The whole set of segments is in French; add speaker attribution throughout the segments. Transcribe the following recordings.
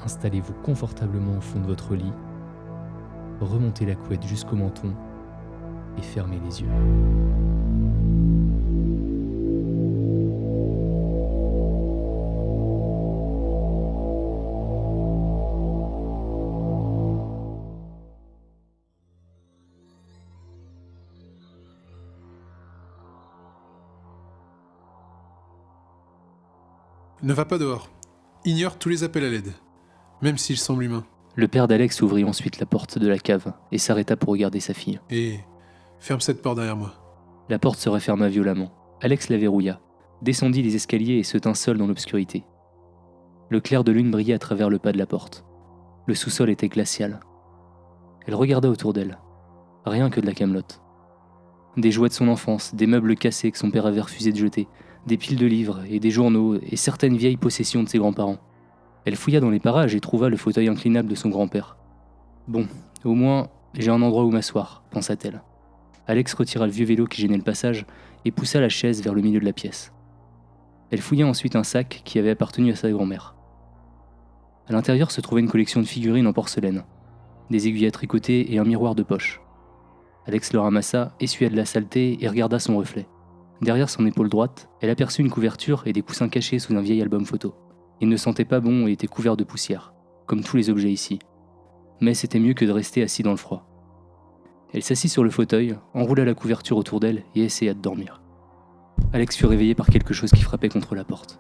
Speaker 1: Installez-vous confortablement au fond de votre lit, remontez la couette jusqu'au menton et fermez les yeux.
Speaker 2: Ne va pas dehors. Ignore tous les appels à l'aide, même s'ils semblent humains.
Speaker 3: Le père d'Alex ouvrit ensuite la porte de la cave et s'arrêta pour regarder sa fille.
Speaker 2: Et ferme cette porte derrière moi.
Speaker 3: La porte se referma violemment. Alex la verrouilla, descendit les escaliers et se tint seul dans l'obscurité. Le clair de lune brillait à travers le pas de la porte. Le sous-sol était glacial. Elle regarda autour d'elle. Rien que de la camelote. Des jouets de son enfance, des meubles cassés que son père avait refusé de jeter, des piles de livres et des journaux et certaines vieilles possessions de ses grands-parents. Elle fouilla dans les parages et trouva le fauteuil inclinable de son grand-père. Bon, au moins, j'ai un endroit où m'asseoir, pensa-t-elle. Alex retira le vieux vélo qui gênait le passage et poussa la chaise vers le milieu de la pièce. Elle fouilla ensuite un sac qui avait appartenu à sa grand-mère. À l'intérieur se trouvait une collection de figurines en porcelaine, des aiguilles à tricoter et un miroir de poche. Alex le ramassa, essuya de la saleté et regarda son reflet. Derrière son épaule droite, elle aperçut une couverture et des coussins cachés sous un vieil album photo. Il ne sentait pas bon et était couvert de poussière, comme tous les objets ici. Mais c'était mieux que de rester assis dans le froid. Elle s'assit sur le fauteuil, enroula la couverture autour d'elle et essaya de dormir. Alex fut réveillée par quelque chose qui frappait contre la porte.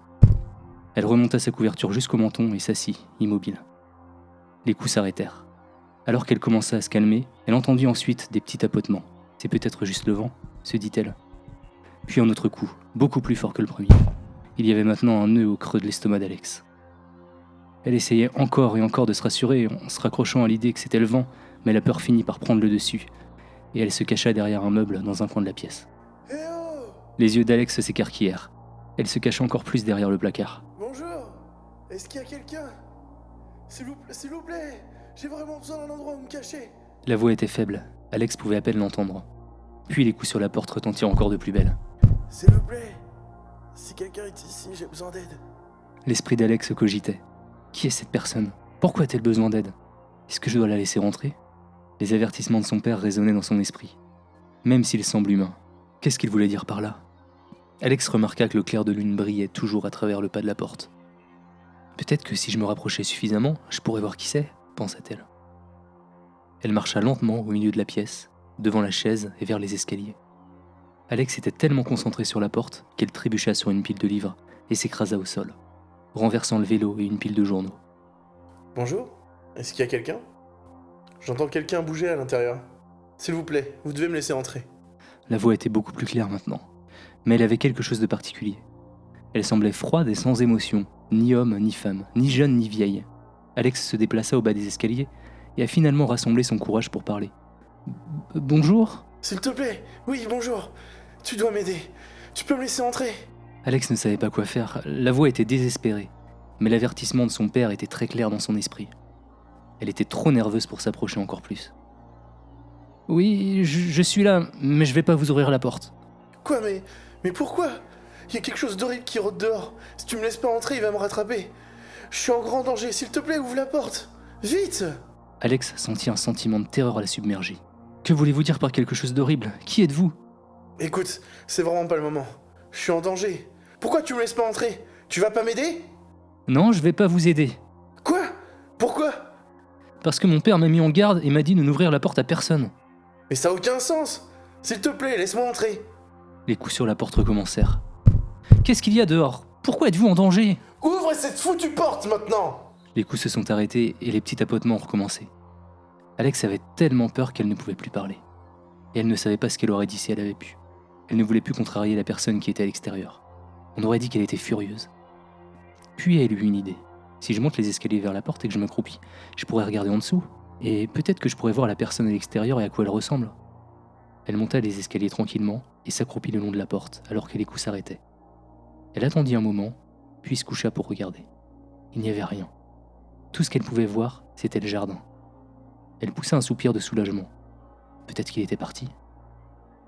Speaker 3: Elle remonta sa couverture jusqu'au menton et s'assit, immobile. Les coups s'arrêtèrent. Alors qu'elle commença à se calmer, elle entendit ensuite des petits tapotements. C'est peut-être juste le vent, se dit-elle. Puis un autre coup, beaucoup plus fort que le premier. Il y avait maintenant un nœud au creux de l'estomac d'Alex. Elle essayait encore et encore de se rassurer en se raccrochant à l'idée que c'était le vent, mais la peur finit par prendre le dessus, et elle se cacha derrière un meuble dans un coin de la pièce. Les yeux d'Alex s'écarquillèrent. Elle se cacha encore plus derrière le placard.
Speaker 4: Bonjour. Est-ce qu'il y a quelqu'un? S'il vous plaît. J'ai vraiment besoin d'un endroit où me cacher.
Speaker 3: La voix était faible. Alex pouvait à peine l'entendre. Puis les coups sur la porte retentirent encore de plus belle.
Speaker 4: S'il vous plaît. Si quelqu'un est ici, j'ai besoin d'aide.
Speaker 3: L'esprit d'Alex cogitait. Qui est cette personne? Pourquoi a-t-elle besoin d'aide? Est-ce que je dois la laisser rentrer? Les avertissements de son père résonnaient dans son esprit. Même s'il semble humain, qu'est-ce qu'il voulait dire par là? Alex remarqua que le clair de lune brillait toujours à travers le pas de la porte. Peut-être que si je me rapprochais suffisamment, je pourrais voir qui c'est, pensa-t-elle. Elle marcha lentement au milieu de la pièce, devant la chaise et vers les escaliers. Alex était tellement concentré sur la porte qu'elle trébucha sur une pile de livres et s'écrasa au sol, renversant le vélo et une pile de journaux.
Speaker 4: Bonjour. Est-ce qu'il y a quelqu'un? J'entends quelqu'un bouger à l'intérieur. S'il vous plaît, vous devez me laisser entrer.
Speaker 3: La voix était beaucoup plus claire maintenant, mais elle avait quelque chose de particulier. Elle semblait froide et sans émotion, ni homme ni femme, ni jeune ni vieille. Alex se déplaça au bas des escaliers et a finalement rassemblé son courage pour parler. Bonjour?
Speaker 4: S'il te plaît. Oui, bonjour. Tu dois m'aider. Tu peux me laisser entrer?
Speaker 3: Alex ne savait pas quoi faire. La voix était désespérée, mais l'avertissement de son père était très clair dans son esprit. Elle était trop nerveuse pour s'approcher encore plus. Oui, je suis là, mais je vais pas vous ouvrir la porte.
Speaker 4: Quoi, mais pourquoi? Il y a quelque chose d'horrible qui rôde dehors. Si tu me laisses pas entrer, il va me rattraper. Je suis en grand danger. S'il te plaît, ouvre la porte. Vite!
Speaker 3: Alex sentit un sentiment de terreur à la submerger. Que voulez-vous dire par quelque chose d'horrible? Qui êtes-vous?
Speaker 4: Écoute, c'est vraiment pas le moment. Je suis en danger. Pourquoi tu me laisses pas entrer? Tu vas pas m'aider?
Speaker 3: Non, je vais pas vous aider.
Speaker 4: Quoi? Pourquoi?
Speaker 3: Parce que mon père m'a mis en garde et m'a dit de n'ouvrir la porte à personne.
Speaker 4: Mais ça a aucun sens. S'il te plaît, laisse-moi entrer.
Speaker 3: Les coups sur la porte recommencèrent. Qu'est-ce qu'il y a dehors? Pourquoi êtes-vous en danger?
Speaker 4: Ouvre cette foutue porte maintenant!
Speaker 3: Les coups se sont arrêtés et les petits tapotements ont recommencé. Alex avait tellement peur qu'elle ne pouvait plus parler. Et elle ne savait pas ce qu'elle aurait dit si elle avait pu. Elle ne voulait plus contrarier la personne qui était à l'extérieur. On aurait dit qu'elle était furieuse. Puis elle eut une idée. Si je monte les escaliers vers la porte et que je m'accroupis, je pourrais regarder en dessous, et peut-être que je pourrais voir la personne à l'extérieur et à quoi elle ressemble. Elle monta les escaliers tranquillement et s'accroupit le long de la porte alors que les coups s'arrêtaient. Elle attendit un moment, puis se coucha pour regarder. Il n'y avait rien. Tout ce qu'elle pouvait voir, c'était le jardin. Elle poussa un soupir de soulagement. Peut-être qu'il était parti.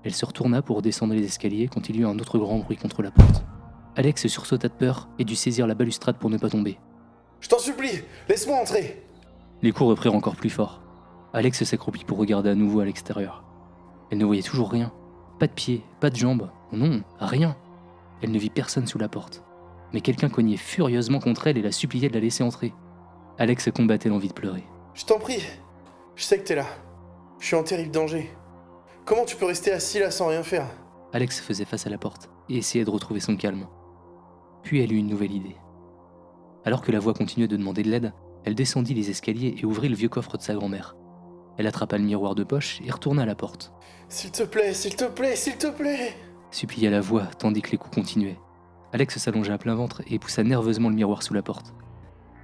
Speaker 3: Elle se retourna pour descendre les escaliers quand il y eut un autre grand bruit contre la porte. Alex sursauta de peur et dut saisir la balustrade pour ne pas tomber.
Speaker 4: Je t'en supplie, laisse-moi entrer.
Speaker 3: Les coups reprirent encore plus fort. Alex s'accroupit pour regarder à nouveau à l'extérieur. Elle ne voyait toujours rien. Pas de pieds, pas de jambes, non, rien. Elle ne vit personne sous la porte. Mais quelqu'un cognait furieusement contre elle et la suppliait de la laisser entrer. Alex combattait l'envie de pleurer.
Speaker 4: Je t'en prie, je sais que t'es là. Je suis en terrible danger. Comment tu peux rester assis là sans rien faire?
Speaker 3: Alex faisait face à la porte et essayait de retrouver son calme. Puis elle eut une nouvelle idée. Alors que la voix continuait de demander de l'aide, elle descendit les escaliers et ouvrit le vieux coffre de sa grand-mère. Elle attrapa le miroir de poche et retourna à la porte.
Speaker 4: S'il te plaît, s'il te plaît, s'il te plaît!
Speaker 3: Supplia la voix tandis que les coups continuaient. Alex s'allongea à plein ventre et poussa nerveusement le miroir sous la porte.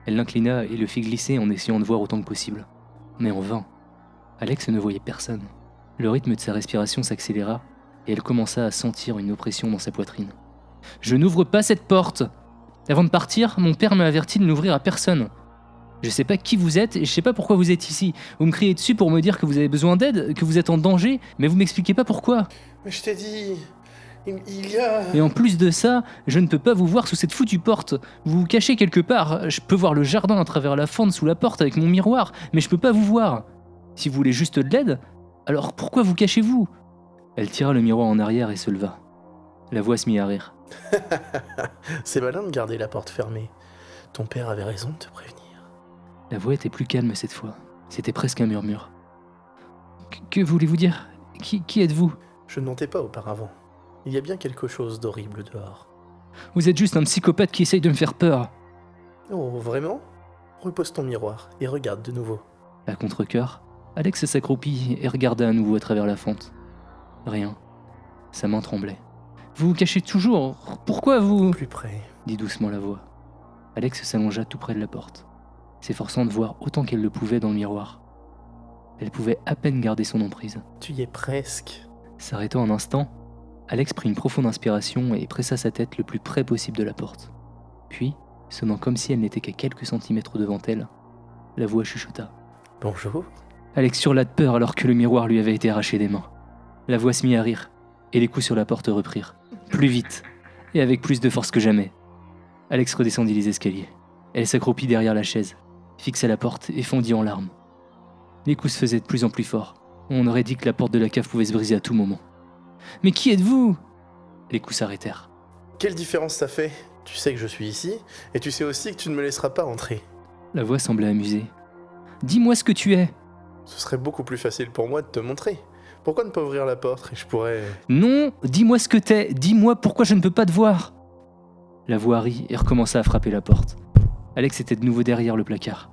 Speaker 3: Elle l'inclina et le fit glisser en essayant de voir autant que possible. Mais en vain. Alex ne voyait personne. Le rythme de sa respiration s'accéléra et elle commença à sentir une oppression dans sa poitrine. « Je n'ouvre pas cette porte! Avant de partir, mon père m'a averti de n'ouvrir à personne. Je sais pas qui vous êtes et je sais pas pourquoi vous êtes ici. Vous me criez dessus pour me dire que vous avez besoin d'aide, que vous êtes en danger, mais vous m'expliquez pas pourquoi.
Speaker 4: Mais je t'ai dit... Il y a...
Speaker 3: Et en plus de ça, je ne peux pas vous voir sous cette foutue porte. Vous vous cachez quelque part. Je peux voir le jardin à travers la fente sous la porte avec mon miroir, mais je peux pas vous voir. Si vous voulez juste de l'aide, alors pourquoi vous cachez-vous » Elle tira le miroir en arrière et se leva. La voix se mit à rire.
Speaker 4: C'est malin de garder la porte fermée. Ton père avait raison de te prévenir.
Speaker 3: La voix était plus calme cette fois. C'était presque un murmure. Que voulez-vous dire ? Qui êtes-vous ?
Speaker 4: Je ne mentais pas auparavant. Il y a bien quelque chose d'horrible dehors.
Speaker 3: Vous êtes juste un psychopathe qui essaye de me faire peur.
Speaker 4: Oh, vraiment ? Repose ton miroir et regarde de nouveau.
Speaker 3: À contre-cœur, Alex s'accroupit et regarda à nouveau à travers la fente. Rien. Sa main tremblait. Vous vous cachez toujours. Pourquoi vous...
Speaker 4: Plus près.
Speaker 3: Dit doucement la voix. Alex s'allongea tout près de la porte, s'efforçant de voir autant qu'elle le pouvait dans le miroir. Elle pouvait à peine garder son emprise.
Speaker 4: Tu y es presque.
Speaker 3: S'arrêtant un instant, Alex prit une profonde inspiration et pressa sa tête le plus près possible de la porte. Puis, sonnant comme si elle n'était qu'à quelques centimètres devant elle, la voix chuchota.
Speaker 4: Bonjour.
Speaker 3: Alex hurla de peur alors que le miroir lui avait été arraché des mains. La voix se mit à rire, et les coups sur la porte reprirent. Plus vite, et avec plus de force que jamais. Alex redescendit les escaliers. Elle s'accroupit derrière la chaise, fixa la porte et fondit en larmes. Les coups se faisaient de plus en plus forts. On aurait dit que la porte de la cave pouvait se briser à tout moment. « Mais qui êtes-vous » Les coups s'arrêtèrent.
Speaker 4: Quelle différence ça fait ? Tu sais que je suis ici, et tu sais aussi que tu ne me laisseras pas entrer.
Speaker 3: La voix semblait amusée. « Dis-moi ce que tu es !»
Speaker 4: Ce serait beaucoup plus facile pour moi de te montrer. Pourquoi ne pas ouvrir la porte et je pourrais...
Speaker 3: Non, dis-moi ce que t'es, dis-moi pourquoi je ne peux pas te voir. La voix rit et recommença à frapper la porte. Alex était de nouveau derrière le placard.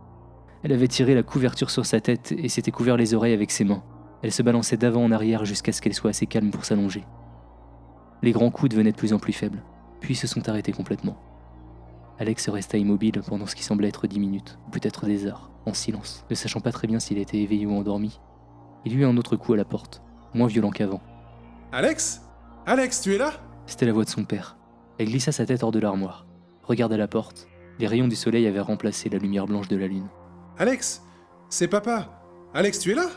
Speaker 3: Elle avait tiré la couverture sur sa tête et s'était couvert les oreilles avec ses mains. Elle se balançait d'avant en arrière jusqu'à ce qu'elle soit assez calme pour s'allonger. Les grands coups devenaient de plus en plus faibles, puis se sont arrêtés complètement. Alex resta immobile pendant ce qui semblait être 10 minutes, ou peut-être des heures, en silence, ne sachant pas très bien s'il était éveillé ou endormi. Il y eut un autre coup à la porte, moins violent qu'avant.
Speaker 2: « Alex ? Alex, tu es là ?»
Speaker 3: C'était la voix de son père. Elle glissa sa tête hors de l'armoire, regarda la porte. Les rayons du soleil avaient remplacé la lumière blanche de la lune.
Speaker 2: « Alex, c'est papa. Alex, tu es là ?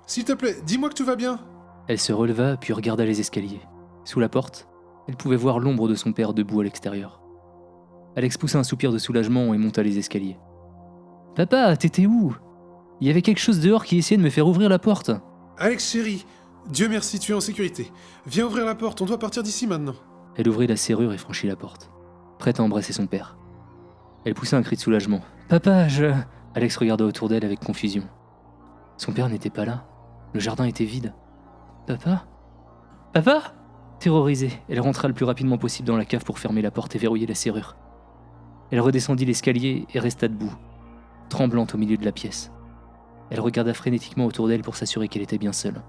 Speaker 2: S'il te plaît, dis-moi que tout va bien. »
Speaker 3: Elle se releva puis regarda les escaliers. Sous la porte, elle pouvait voir l'ombre de son père debout à l'extérieur. Alex poussa un soupir de soulagement et monta les escaliers. « Papa, t'étais où ? Il y avait quelque chose dehors qui essayait de me faire ouvrir la porte. »
Speaker 2: Alex chéri, Dieu merci, tu es en sécurité. Viens ouvrir la porte, on doit partir d'ici maintenant.
Speaker 3: Elle ouvrit la serrure et franchit la porte, prête à embrasser son père. Elle poussa un cri de soulagement. « Papa, je... » Alex regarda autour d'elle avec confusion. Son père n'était pas là. Le jardin était vide. « Papa ? Papa ?» Terrorisée, elle rentra le plus rapidement possible dans la cave pour fermer la porte et verrouiller la serrure. Elle redescendit l'escalier et resta debout, tremblante au milieu de la pièce. Elle regarda frénétiquement autour d'elle pour s'assurer qu'elle était bien seule.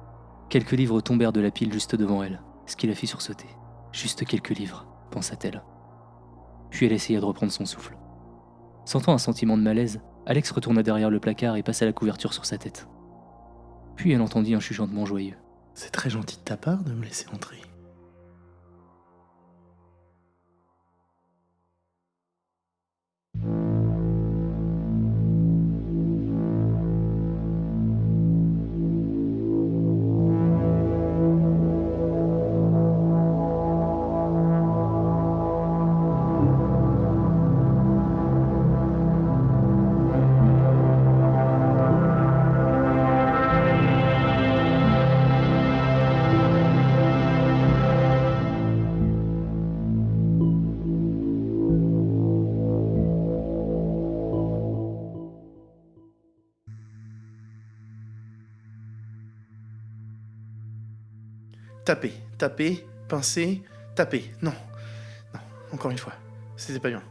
Speaker 3: Quelques livres tombèrent de la pile juste devant elle, ce qui la fit sursauter. Juste quelques livres, pensa-t-elle. Puis elle essaya de reprendre son souffle. Sentant un sentiment de malaise, Alex retourna derrière le placard et passa la couverture sur sa tête. Puis elle entendit un chuchotement joyeux.
Speaker 4: « C'est très gentil de ta part de me laisser entrer. » taper, taper, pincer, taper. Non, encore une fois, c'était pas bien.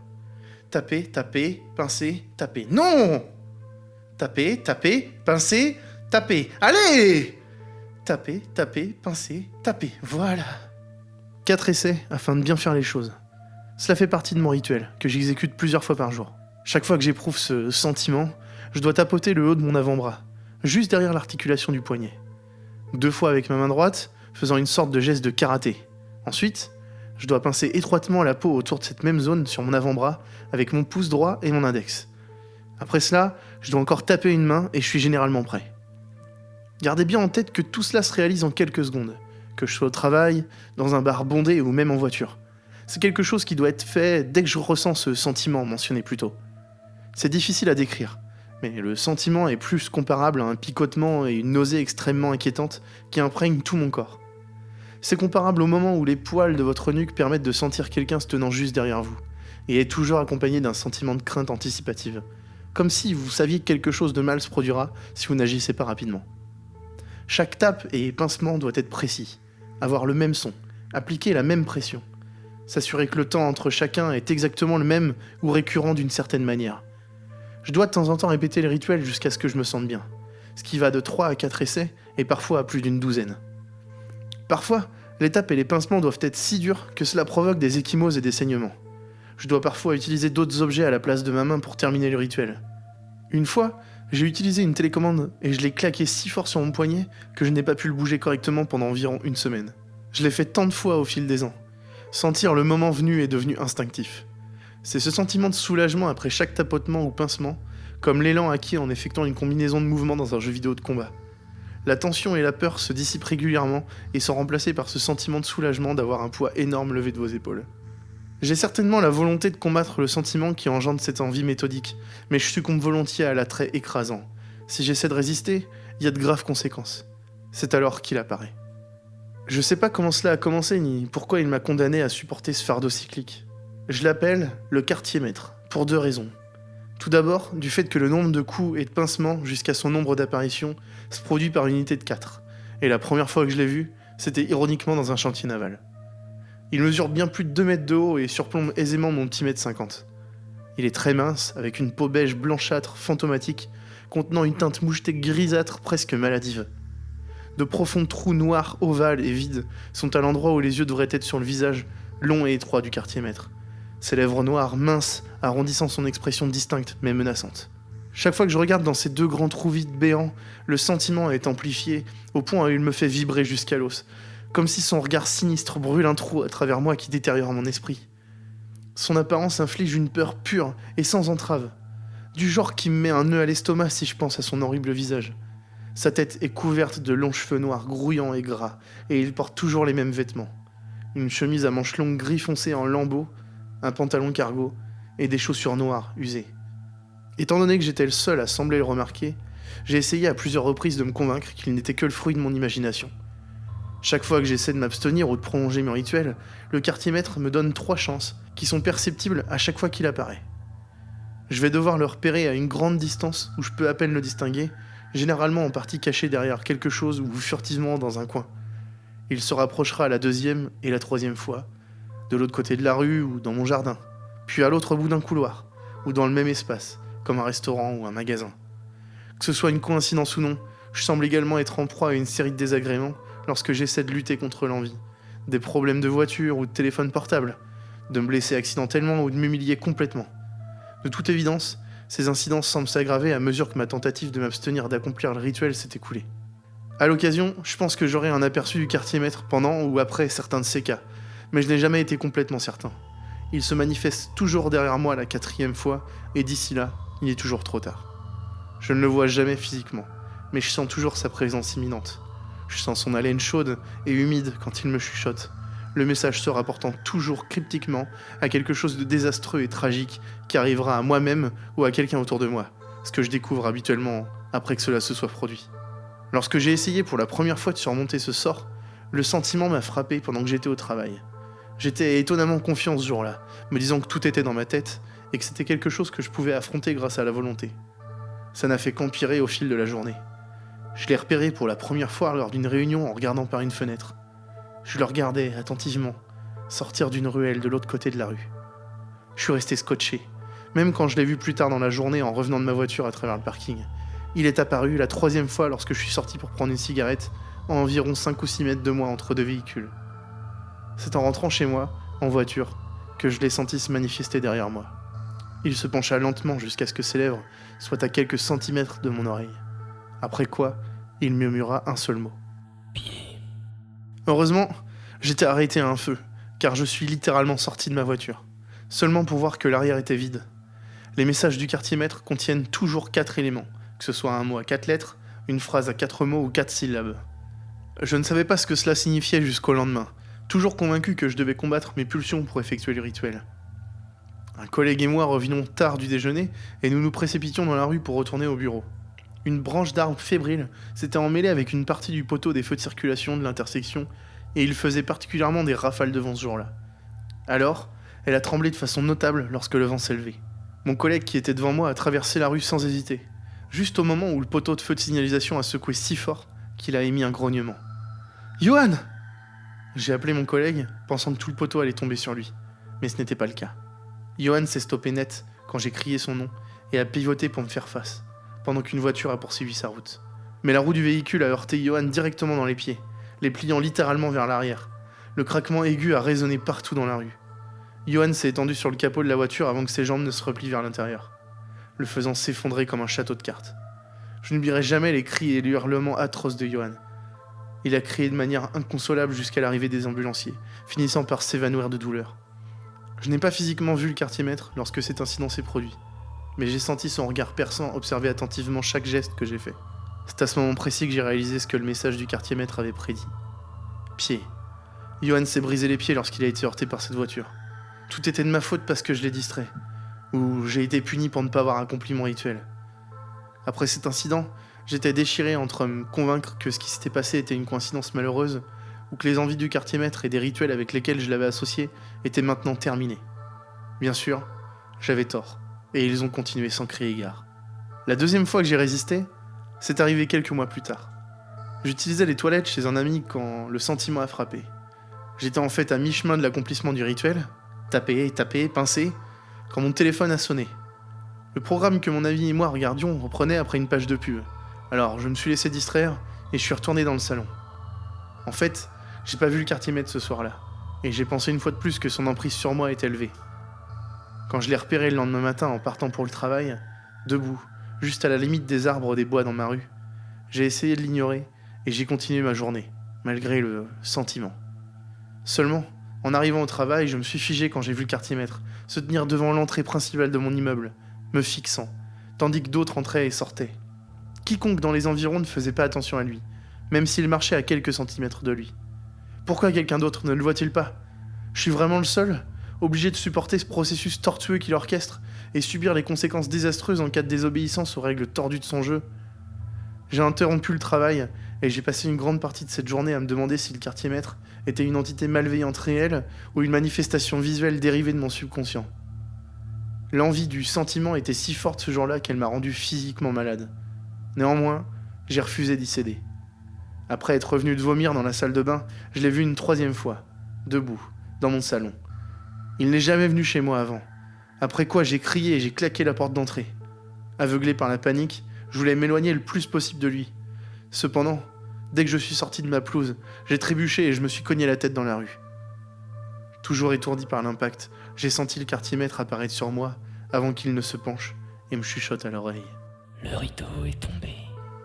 Speaker 4: Taper, taper, pincer, taper. Non! Taper, taper, pincer, taper. Allez! Taper, taper, pincer, taper. Voilà. 4 essais afin de bien faire les choses. Cela fait partie de mon rituel, que j'exécute plusieurs fois par jour. Chaque fois que j'éprouve ce sentiment, je dois tapoter le haut de mon avant-bras, juste derrière l'articulation du poignet. 2 fois avec ma main droite, faisant une sorte de geste de karaté. Ensuite, je dois pincer étroitement la peau autour de cette même zone sur mon avant-bras avec mon pouce droit et mon index. Après cela, je dois encore taper une main et je suis généralement prêt. Gardez bien en tête que tout cela se réalise en quelques secondes, que je sois au travail, dans un bar bondé ou même en voiture. C'est quelque chose qui doit être fait dès que je ressens ce sentiment mentionné plus tôt. C'est difficile à décrire, mais le sentiment est plus comparable à un picotement et une nausée extrêmement inquiétante qui imprègne tout mon corps. C'est comparable au moment où les poils de votre nuque permettent de sentir quelqu'un se tenant juste derrière vous, et est toujours accompagné d'un sentiment de crainte anticipative, comme si vous saviez que quelque chose de mal se produira si vous n'agissez pas rapidement. Chaque tape et pincement doit être précis, avoir le même son, appliquer la même pression, s'assurer que le temps entre chacun est exactement le même ou récurrent d'une certaine manière. Je dois de temps en temps répéter le rituel jusqu'à ce que je me sente bien, ce qui va de 3 à 4 essais et parfois à plus d'une douzaine. Parfois, les tapes et les pincements doivent être si durs que cela provoque des ecchymoses et des saignements. Je dois parfois utiliser d'autres objets à la place de ma main pour terminer le rituel. Une fois, j'ai utilisé une télécommande et je l'ai claqué si fort sur mon poignet que je n'ai pas pu le bouger correctement pendant environ 1 semaine. Je l'ai fait tant de fois au fil des ans. Sentir le moment venu est devenu instinctif. C'est ce sentiment de soulagement après chaque tapotement ou pincement, comme l'élan acquis en effectuant une combinaison de mouvements dans un jeu vidéo de combat. La tension et la peur se dissipent régulièrement et sont remplacées par ce sentiment de soulagement d'avoir un poids énorme levé de vos épaules. J'ai certainement la volonté de combattre le sentiment qui engendre cette envie méthodique, mais je succombe volontiers à l'attrait écrasant. Si j'essaie de résister, il y a de graves conséquences. C'est alors qu'il apparaît. Je sais pas comment cela a commencé ni pourquoi il m'a condamné à supporter ce fardeau cyclique. Je l'appelle le quartier-maître, pour 2 raisons. Tout d'abord, du fait que le nombre de coups et de pincements jusqu'à son nombre d'apparitions se produit par unité de 4. Et la première fois que je l'ai vu, c'était ironiquement dans un chantier naval. Il mesure bien plus de 2 mètres de haut et surplombe aisément mon petit mètre 50. Il est très mince, avec une peau beige blanchâtre, fantomatique, contenant une teinte mouchetée grisâtre presque maladive. De profonds trous noirs, ovales et vides sont à l'endroit où les yeux devraient être sur le visage, long et étroit du quartier-maître. Ses lèvres noires, minces, arrondissant son expression distincte mais menaçante. Chaque fois que je regarde dans ces 2 grands trous vides béants, le sentiment est amplifié au point où il me fait vibrer jusqu'à l'os, comme si son regard sinistre brûle un trou à travers moi qui détériore mon esprit. Son apparence inflige une peur pure et sans entrave, du genre qui me met un nœud à l'estomac si je pense à son horrible visage. Sa tête est couverte de longs cheveux noirs grouillants et gras, et il porte toujours les mêmes vêtements. Une chemise à manches longues gris foncé en lambeaux, un pantalon cargo et des chaussures noires usées. Étant donné que j'étais le seul à sembler le remarquer, j'ai essayé à plusieurs reprises de me convaincre qu'il n'était que le fruit de mon imagination. Chaque fois que j'essaie de m'abstenir ou de prolonger mon rituel, le quartier-maître me donne 3 chances qui sont perceptibles à chaque fois qu'il apparaît. Je vais devoir le repérer à une grande distance où je peux à peine le distinguer, généralement en partie caché derrière quelque chose ou furtivement dans un coin. Il se rapprochera la 2e et la 3e fois, de l'autre côté de la rue ou dans mon jardin, puis à l'autre bout d'un couloir, ou dans le même espace, comme un restaurant ou un magasin. Que ce soit une coïncidence ou non, je semble également être en proie à une série de désagréments lorsque j'essaie de lutter contre l'envie. Des problèmes de voiture ou de téléphone portable, de me blesser accidentellement ou de m'humilier complètement. De toute évidence, ces incidents semblent s'aggraver à mesure que ma tentative de m'abstenir d'accomplir le rituel s'est écoulée. À l'occasion, je pense que j'aurai un aperçu du quartier-maître pendant ou après certains de ces cas, mais je n'ai jamais été complètement certain. Il se manifeste toujours derrière moi la 4e fois, et d'ici là, il est toujours trop tard. Je ne le vois jamais physiquement, mais je sens toujours sa présence imminente. Je sens son haleine chaude et humide quand il me chuchote, le message se rapportant toujours cryptiquement à quelque chose de désastreux et tragique qui arrivera à moi-même ou à quelqu'un autour de moi, ce que je découvre habituellement après que cela se soit produit. Lorsque j'ai essayé pour la première fois de surmonter ce sort, le sentiment m'a frappé pendant que j'étais au travail. J'étais étonnamment confiant ce jour-là, me disant que tout était dans ma tête et que c'était quelque chose que je pouvais affronter grâce à la volonté. Ça n'a fait qu'empirer au fil de la journée. Je l'ai repéré pour la première fois lors d'une réunion en regardant par une fenêtre. Je le regardais attentivement sortir d'une ruelle de l'autre côté de la rue. Je suis resté scotché, même quand je l'ai vu plus tard dans la journée en revenant de ma voiture à travers le parking. Il est apparu la 3e fois lorsque je suis sorti pour prendre une cigarette, à environ 5 ou 6 mètres de moi entre 2 véhicules. C'est en rentrant chez moi, en voiture, que je l'ai senti se manifester derrière moi. Il se pencha lentement jusqu'à ce que ses lèvres soient à quelques centimètres de mon oreille. Après quoi, il murmura un seul mot. Pied. Heureusement, j'étais arrêté à un feu, car je suis littéralement sorti de ma voiture, seulement pour voir que l'arrière était vide. Les messages du quartier-maître contiennent toujours 4 éléments, que ce soit un mot à 4 lettres, une phrase à 4 mots ou 4 syllabes. Je ne savais pas ce que cela signifiait jusqu'au lendemain, toujours convaincu que je devais combattre mes pulsions pour effectuer le rituel. Un collègue et moi revenons tard du déjeuner et nous nous précipitions dans la rue pour retourner au bureau. Une branche d'arbre fébrile s'était emmêlée avec une partie du poteau des feux de circulation de l'intersection et il faisait particulièrement des rafales de vent ce jour-là. Alors, elle a tremblé de façon notable lorsque le vent s'est levé. Mon collègue qui était devant moi a traversé la rue sans hésiter, juste au moment où le poteau de feu de signalisation a secoué si fort qu'il a émis un grognement. « Johan !» J'ai appelé mon collègue, pensant que tout le poteau allait tomber sur lui, mais ce n'était pas le cas. Johan s'est stoppé net quand j'ai crié son nom et a pivoté pour me faire face, pendant qu'une voiture a poursuivi sa route. Mais la roue du véhicule a heurté Johan directement dans les pieds, les pliant littéralement vers l'arrière. Le craquement aigu a résonné partout dans la rue. Johan s'est étendu sur le capot de la voiture avant que ses jambes ne se replient vers l'intérieur, le faisant s'effondrer comme un château de cartes. Je n'oublierai jamais les cris et les hurlements atroces de Johan. Il a crié de manière inconsolable jusqu'à l'arrivée des ambulanciers, finissant par s'évanouir de douleur. Je n'ai pas physiquement vu le quartier-maître lorsque cet incident s'est produit, mais j'ai senti son regard perçant observer attentivement chaque geste que j'ai fait. C'est à ce moment précis que j'ai réalisé ce que le message du quartier-maître avait prédit. Pied. Johan s'est brisé les pieds lorsqu'il a été heurté par cette voiture. Tout était de ma faute parce que je l'ai distrait, ou j'ai été puni pour ne pas avoir accompli mon rituel. Après cet incident, j'étais déchiré entre me convaincre que ce qui s'était passé était une coïncidence malheureuse, ou que les envies du quartier-maître et des rituels avec lesquels je l'avais associé étaient maintenant terminés. Bien sûr, j'avais tort, et ils ont continué sans crier gare. La 2e fois que j'ai résisté, c'est arrivé quelques mois plus tard. J'utilisais les toilettes chez un ami quand le sentiment a frappé. J'étais en fait à mi-chemin de l'accomplissement du rituel, taper, pincer, quand mon téléphone a sonné. Le programme que mon ami et moi regardions reprenait après une page de pub. Alors je me suis laissé distraire et je suis retourné dans le salon. En fait, j'ai pas vu le quartier-maître ce soir-là, et j'ai pensé une fois de plus que son emprise sur moi était élevée. Quand je l'ai repéré le lendemain matin en partant pour le travail, debout, juste à la limite des arbres des bois dans ma rue, j'ai essayé de l'ignorer et j'ai continué ma journée, malgré le sentiment. Seulement, en arrivant au travail, je me suis figé quand j'ai vu le quartier-maître se tenir devant l'entrée principale de mon immeuble, me fixant, tandis que d'autres entraient et sortaient. Quiconque dans les environs ne faisait pas attention à lui, même s'il marchait à quelques centimètres de lui. Pourquoi quelqu'un d'autre ne le voit-il pas ? Je suis vraiment le seul, obligé de supporter ce processus tortueux qu'il orchestre et subir les conséquences désastreuses en cas de désobéissance aux règles tordues de son jeu. J'ai interrompu le travail et j'ai passé une grande partie de cette journée à me demander si le quartier-maître était une entité malveillante réelle ou une manifestation visuelle dérivée de mon subconscient. L'envie du sentiment était si forte ce jour-là qu'elle m'a rendu physiquement malade. Néanmoins, j'ai refusé d'y céder. Après être revenu de vomir dans la salle de bain, je l'ai vu une 3e fois, debout, dans mon salon. Il n'est jamais venu chez moi avant. Après quoi, j'ai crié et j'ai claqué la porte d'entrée. Aveuglé par la panique, je voulais m'éloigner le plus possible de lui. Cependant, dès que je suis sorti de ma pelouse, j'ai trébuché et je me suis cogné la tête dans la rue. Toujours étourdi par l'impact, j'ai senti le quartier-maître apparaître sur moi avant qu'il ne se penche et me chuchote à l'oreille.
Speaker 3: Le rideau est tombé.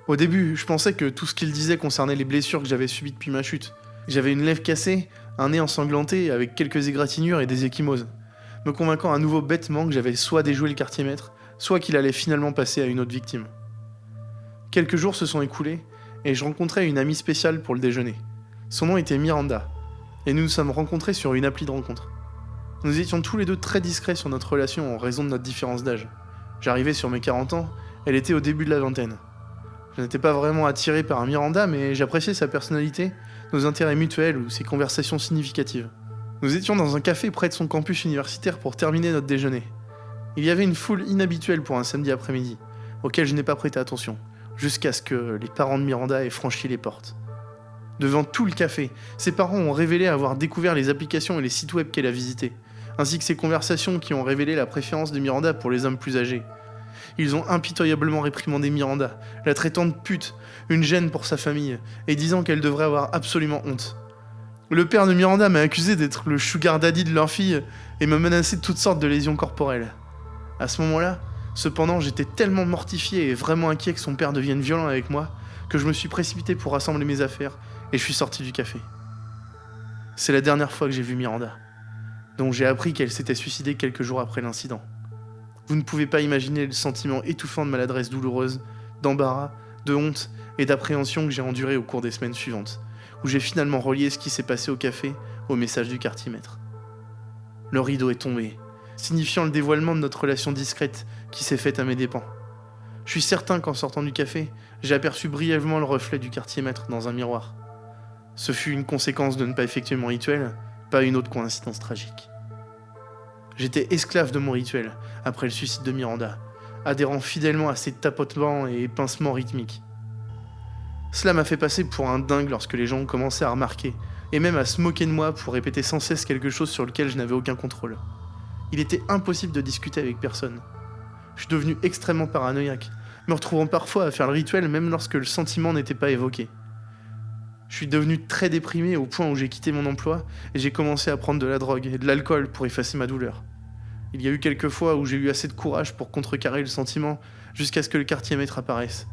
Speaker 4: Au début, je pensais que tout ce qu'il disait concernait les blessures que j'avais subies depuis ma chute. J'avais une lèvre cassée, un nez ensanglanté avec quelques égratignures et des ecchymoses, me convainquant à nouveau bêtement que j'avais soit déjoué le quartier-maître, soit qu'il allait finalement passer à une autre victime. Quelques jours se sont écoulés et je rencontrais une amie spéciale pour le déjeuner. Son nom était Miranda, et nous nous sommes rencontrés sur une appli de rencontre. Nous étions tous les deux très discrets sur notre relation en raison de notre différence d'âge. J'arrivais sur mes 40 ans, elle était au début de la vingtaine. Je n'étais pas vraiment attiré par Miranda, mais j'appréciais sa personnalité, nos intérêts mutuels ou ses conversations significatives. Nous étions dans un café près de son campus universitaire pour terminer notre déjeuner. Il y avait une foule inhabituelle pour un samedi après-midi, auquel je n'ai pas prêté attention, jusqu'à ce que les parents de Miranda aient franchi les portes. Devant tout le café, ses parents ont révélé avoir découvert les applications et les sites web qu'elle a visités, ainsi que ses conversations qui ont révélé la préférence de Miranda pour les hommes plus âgés. Ils ont impitoyablement réprimandé Miranda, la traitant de pute, une gêne pour sa famille, et disant qu'elle devrait avoir absolument honte. Le père de Miranda m'a accusé d'être le sugar daddy de leur fille et m'a menacé de toutes sortes de lésions corporelles. À ce moment-là, cependant, j'étais tellement mortifié et vraiment inquiet que son père devienne violent avec moi que je me suis précipité pour rassembler mes affaires et je suis sorti du café. C'est la dernière fois que j'ai vu Miranda, dont j'ai appris qu'elle s'était suicidée quelques jours après l'incident. Vous ne pouvez pas imaginer le sentiment étouffant de maladresse douloureuse, d'embarras, de honte et d'appréhension que j'ai enduré au cours des semaines suivantes, où j'ai finalement relié ce qui s'est passé au café au message du quartier-maître. Le rideau est tombé, signifiant le dévoilement de notre relation discrète qui s'est faite à mes dépens. Je suis certain qu'en sortant du café, j'ai aperçu brièvement le reflet du quartier-maître dans un miroir. Ce fut une conséquence de ne pas effectuer mon rituel, pas une autre coïncidence tragique. J'étais esclave de mon rituel, après le suicide de Miranda, adhérant fidèlement à ses tapotements et pincements rythmiques. Cela m'a fait passer pour un dingue lorsque les gens ont commencé à remarquer, et même à se moquer de moi pour répéter sans cesse quelque chose sur lequel je n'avais aucun contrôle. Il était impossible de discuter avec personne. Je suis devenu extrêmement paranoïaque, me retrouvant parfois à faire le rituel même lorsque le sentiment n'était pas évoqué. Je suis devenu très déprimé au point où j'ai quitté mon emploi et j'ai commencé à prendre de la drogue et de l'alcool pour effacer ma douleur. Il y a eu quelques fois où j'ai eu assez de courage pour contrecarrer le sentiment jusqu'à ce que le quartier-maître apparaisse.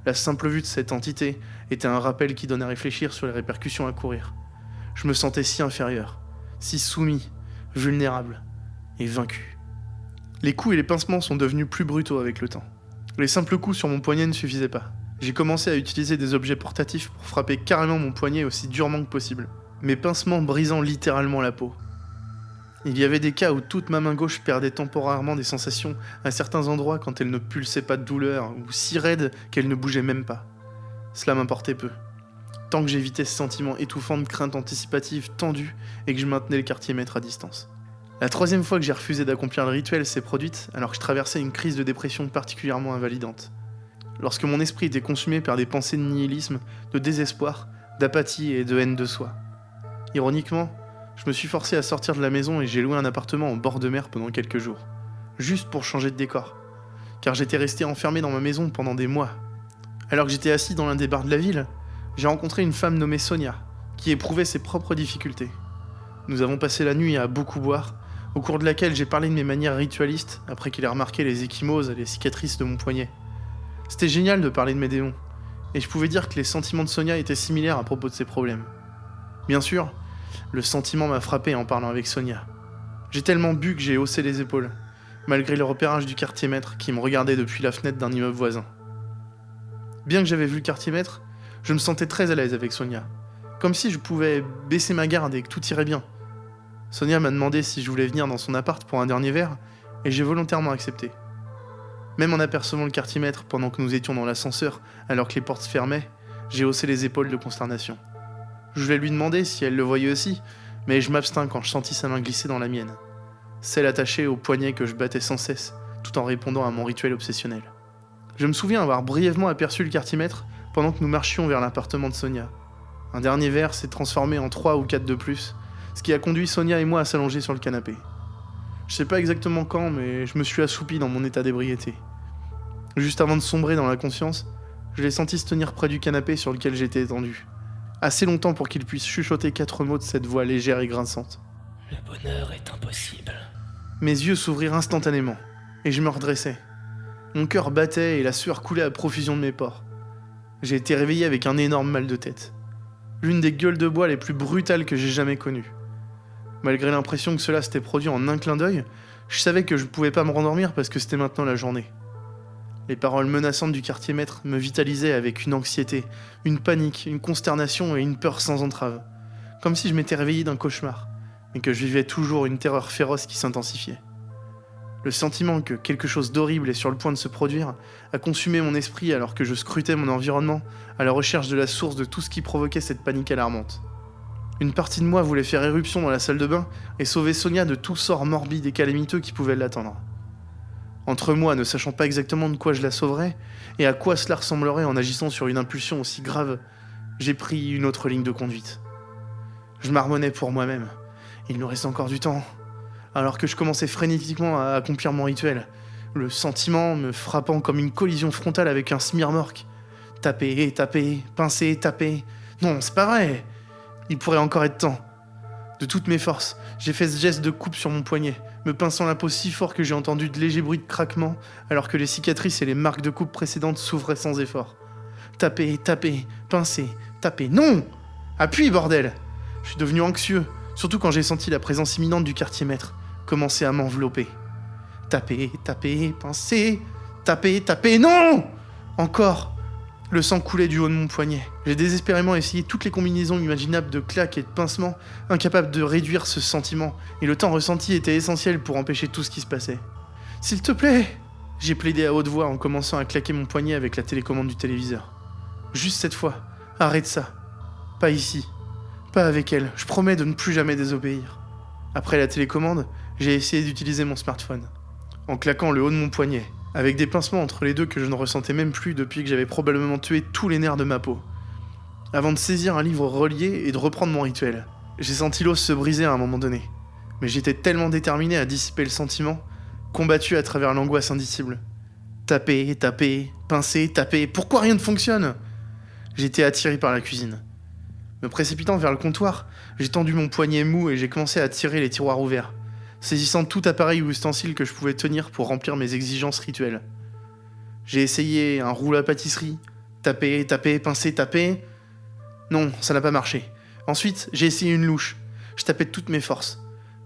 Speaker 4: La simple vue de cette entité était un rappel qui donnait à réfléchir sur les répercussions à courir. Je me sentais si inférieur, si soumis, vulnérable et vaincu. Les coups et les pincements sont devenus plus brutaux avec le temps. Les simples coups sur mon poignet ne suffisaient pas. J'ai commencé à utiliser des objets portatifs pour frapper carrément mon poignet aussi durement que possible, mes pincements brisant littéralement la peau. Il y avait des cas où toute ma main gauche perdait temporairement des sensations à certains endroits quand elle ne pulsait pas de douleur, ou si raide qu'elle ne bougeait même pas. Cela m'importait peu, tant que j'évitais ce sentiment étouffant de crainte anticipative tendue et que je maintenais le quartier-maître à distance. La troisième fois que j'ai refusé d'accomplir le rituel s'est produite alors que je traversais une crise de dépression particulièrement invalidante. Lorsque mon esprit était consumé par des pensées de nihilisme, de désespoir, d'apathie et de haine de soi. Ironiquement, je me suis forcé à sortir de la maison et j'ai loué un appartement en bord de mer pendant quelques jours, juste pour changer de décor, car j'étais resté enfermé dans ma maison pendant des mois. Alors que j'étais assis dans l'un des bars de la ville, j'ai rencontré une femme nommée Sonia, qui éprouvait ses propres difficultés. Nous avons passé la nuit à beaucoup boire, au cours de laquelle j'ai parlé de mes manières ritualistes après qu'il ait remarqué les ecchymoses et les cicatrices de mon poignet. C'était génial de parler de mes démons, et je pouvais dire que les sentiments de Sonia étaient similaires à propos de ses problèmes. Bien sûr, le sentiment m'a frappé en parlant avec Sonia. J'ai tellement bu que j'ai haussé les épaules, malgré le repérage du quartier-maître qui me regardait depuis la fenêtre d'un immeuble voisin. Bien que j'avais vu le quartier-maître, je me sentais très à l'aise avec Sonia, comme si je pouvais baisser ma garde et que tout irait bien. Sonia m'a demandé si je voulais venir dans son appart pour un dernier verre, et j'ai volontairement accepté. Même en apercevant le quartier-maître pendant que nous étions dans l'ascenseur, alors que les portes se fermaient, j'ai haussé les épaules de consternation. Je voulais lui demander si elle le voyait aussi, mais je m'abstins quand je sentis sa main glisser dans la mienne, celle attachée au poignet que je battais sans cesse, tout en répondant à mon rituel obsessionnel. Je me souviens avoir brièvement aperçu le quartier-maître pendant que nous marchions vers l'appartement de Sonia. Un dernier verre s'est transformé en 3 ou 4 de plus, ce qui a conduit Sonia et moi à s'allonger sur le canapé. Je sais pas exactement quand, mais je me suis assoupi dans mon état d'ébriété. Juste avant de sombrer dans l'inconscience, je l'ai senti se tenir près du canapé sur lequel j'étais étendu. Assez longtemps pour qu'il puisse chuchoter 4 mots de cette voix légère et grinçante.
Speaker 5: Le bonheur est impossible.
Speaker 4: Mes yeux s'ouvrirent instantanément, et je me redressai. Mon cœur battait et la sueur coulait à profusion de mes pores. J'ai été réveillé avec un énorme mal de tête. L'une des gueules de bois les plus brutales que j'ai jamais connues. Malgré l'impression que cela s'était produit en un clin d'œil, je savais que je ne pouvais pas me rendormir parce que c'était maintenant la journée. Les paroles menaçantes du quartier-maître me vitalisaient avec une anxiété, une panique, une consternation et une peur sans entrave. Comme si je m'étais réveillé d'un cauchemar, mais que je vivais toujours une terreur féroce qui s'intensifiait. Le sentiment que quelque chose d'horrible est sur le point de se produire a consumé mon esprit alors que je scrutais mon environnement à la recherche de la source de tout ce qui provoquait cette panique alarmante. Une partie de moi voulait faire éruption dans la salle de bain et sauver Sonia de tout sort morbide et calamiteux qui pouvait l'attendre. Entre moi, ne sachant pas exactement de quoi je la sauverais, et à quoi cela ressemblerait en agissant sur une impulsion aussi grave, j'ai pris une autre ligne de conduite. Je marmonnais pour moi-même. Il nous reste encore du temps. Alors que je commençais frénétiquement à accomplir mon rituel, le sentiment me frappant comme une collision frontale avec un smirmorque. Taper, taper, pincer, taper. Non, c'est pas vrai. Il pourrait encore être temps. De toutes mes forces, j'ai fait ce geste de coupe sur mon poignet, me pinçant la peau si fort que j'ai entendu de légers bruits de craquement, alors que les cicatrices et les marques de coupe précédentes s'ouvraient sans effort. Taper, taper, pincer, taper. Non! Appuie, bordel! Je suis devenu anxieux, surtout quand j'ai senti la présence imminente du quartier maître commencer à m'envelopper. Taper, taper, pincer, taper, taper. Non! Encore! Le sang coulait du haut de mon poignet. J'ai désespérément essayé toutes les combinaisons imaginables de claques et de pincements, incapable de réduire ce sentiment, et le temps ressenti était essentiel pour empêcher tout ce qui se passait. « S'il te plaît !» J'ai plaidé à haute voix en commençant à claquer mon poignet avec la télécommande du téléviseur. « Juste cette fois, arrête ça. Pas ici. Pas avec elle. Je promets de ne plus jamais désobéir. » Après la télécommande, j'ai essayé d'utiliser mon smartphone, en claquant le haut de mon poignet, avec des pincements entre les deux que je ne ressentais même plus depuis que j'avais probablement tué tous les nerfs de ma peau. Avant de saisir un livre relié et de reprendre mon rituel, j'ai senti l'os se briser à un moment donné. Mais j'étais tellement déterminé à dissiper le sentiment, combattu à travers l'angoisse indicible. Taper, taper, pincer, taper, pourquoi rien ne fonctionne ? J'étais attiré par la cuisine. Me précipitant vers le comptoir, j'ai tendu mon poignet mou et j'ai commencé à tirer les tiroirs ouverts, saisissant tout appareil ou ustensile que je pouvais tenir pour remplir mes exigences rituelles. J'ai essayé un rouleau à pâtisserie, taper, taper, pincer, taper. Non, ça n'a pas marché. Ensuite, j'ai essayé une louche. Je tapais de toutes mes forces.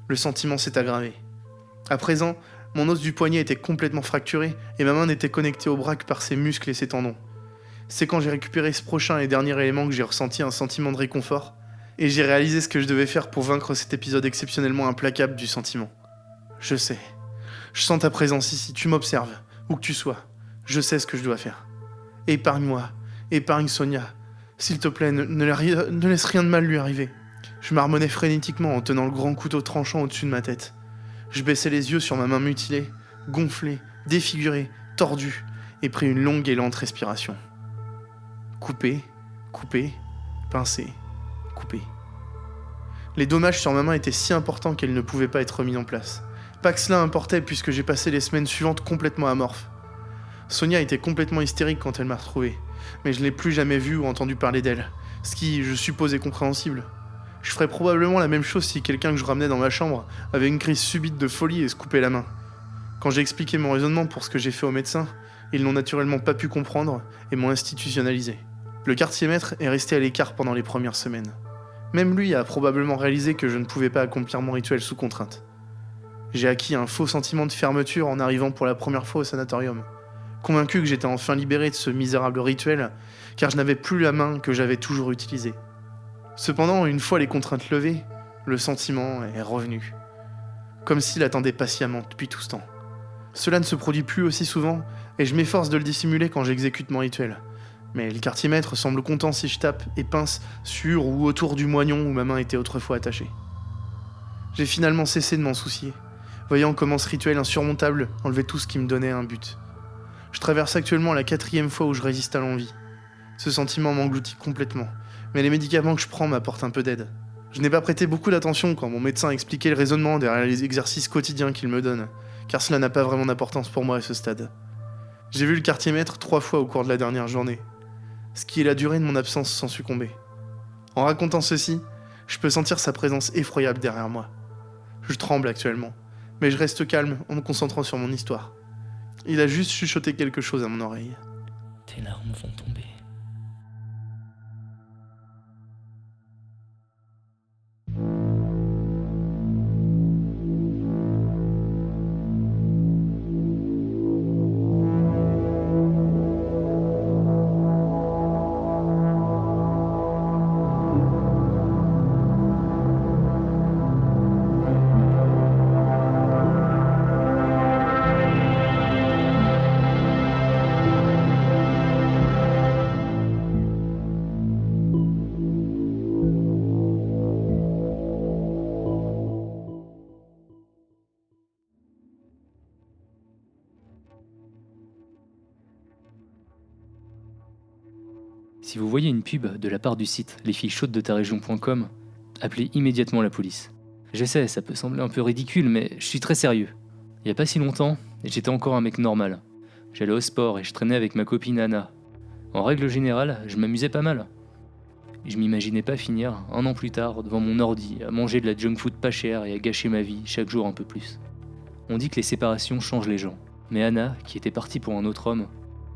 Speaker 4: Le sentiment s'est aggravé. À présent, mon os du poignet était complètement fracturé et ma main n'était connectée au bras que par ses muscles et ses tendons. C'est quand j'ai récupéré ce prochain et dernier élément que j'ai ressenti un sentiment de réconfort, et j'ai réalisé ce que je devais faire pour vaincre cet épisode exceptionnellement implacable du sentiment. Je sais. Je sens ta présence ici, tu m'observes, où que tu sois. Je sais ce que je dois faire. Épargne-moi, épargne Sonia. S'il te plaît, ne laisse rien de mal lui arriver. Je marmonnais frénétiquement en tenant le grand couteau tranchant au-dessus de ma tête. Je baissais les yeux sur ma main mutilée, gonflée, défigurée, tordue, et pris une longue et lente respiration. Couper, couper, pincer, couper. Les dommages sur ma main étaient si importants qu'elles ne pouvaient pas être remis en place. Pas que cela importait puisque j'ai passé les semaines suivantes complètement amorphe. Sonia était complètement hystérique quand elle m'a retrouvé, mais je n'ai plus jamais vu ou entendu parler d'elle, ce qui, je suppose, est compréhensible. Je ferais probablement la même chose si quelqu'un que je ramenais dans ma chambre avait une crise subite de folie et se coupait la main. Quand j'ai expliqué mon raisonnement pour ce que j'ai fait au médecin, ils n'ont naturellement pas pu comprendre et m'ont institutionnalisé. Le quartier maître est resté à l'écart pendant les premières semaines. Même lui a probablement réalisé que je ne pouvais pas accomplir mon rituel sous contrainte. J'ai acquis un faux sentiment de fermeture en arrivant pour la première fois au sanatorium, convaincu que j'étais enfin libéré de ce misérable rituel, car je n'avais plus la main que j'avais toujours utilisée. Cependant, une fois les contraintes levées, le sentiment est revenu, comme s'il attendait patiemment depuis tout ce temps. Cela ne se produit plus aussi souvent, et je m'efforce de le dissimuler quand j'exécute mon rituel. Mais le quartier maître semble content si je tape et pince sur ou autour du moignon où ma main était autrefois attachée. J'ai finalement cessé de m'en soucier, voyant comment ce rituel insurmontable enlevait tout ce qui me donnait un but. Je traverse actuellement la 4e fois où je résiste à l'envie. Ce sentiment m'engloutit complètement, mais les médicaments que je prends m'apportent un peu d'aide. Je n'ai pas prêté beaucoup d'attention quand mon médecin expliquait le raisonnement derrière les exercices quotidiens qu'il me donne, car cela n'a pas vraiment d'importance pour moi à ce stade. J'ai vu le quartier maître 3 fois au cours de la dernière journée, ce qui est la durée de mon absence sans succomber. En racontant ceci, je peux sentir sa présence effroyable derrière moi. Je tremble actuellement, mais je reste calme en me concentrant sur mon histoire. Il a juste chuchoté quelque chose à mon oreille.
Speaker 5: Tes larmes vont tomber.
Speaker 3: Si vous voyez une pub de la part du site lesfilleschaudesdetaregion.com, appelez immédiatement la police. Je sais, ça peut sembler un peu ridicule, mais je suis très sérieux. Il y a pas si longtemps, j'étais encore un mec normal. J'allais au sport et je traînais avec ma copine Anna. En règle générale, je m'amusais pas mal. Je m'imaginais pas finir, 1 an plus tard, devant mon ordi, à manger de la junk food pas chère et à gâcher ma vie chaque jour un peu plus. On dit que les séparations changent les gens, mais Anna, qui était partie pour un autre homme,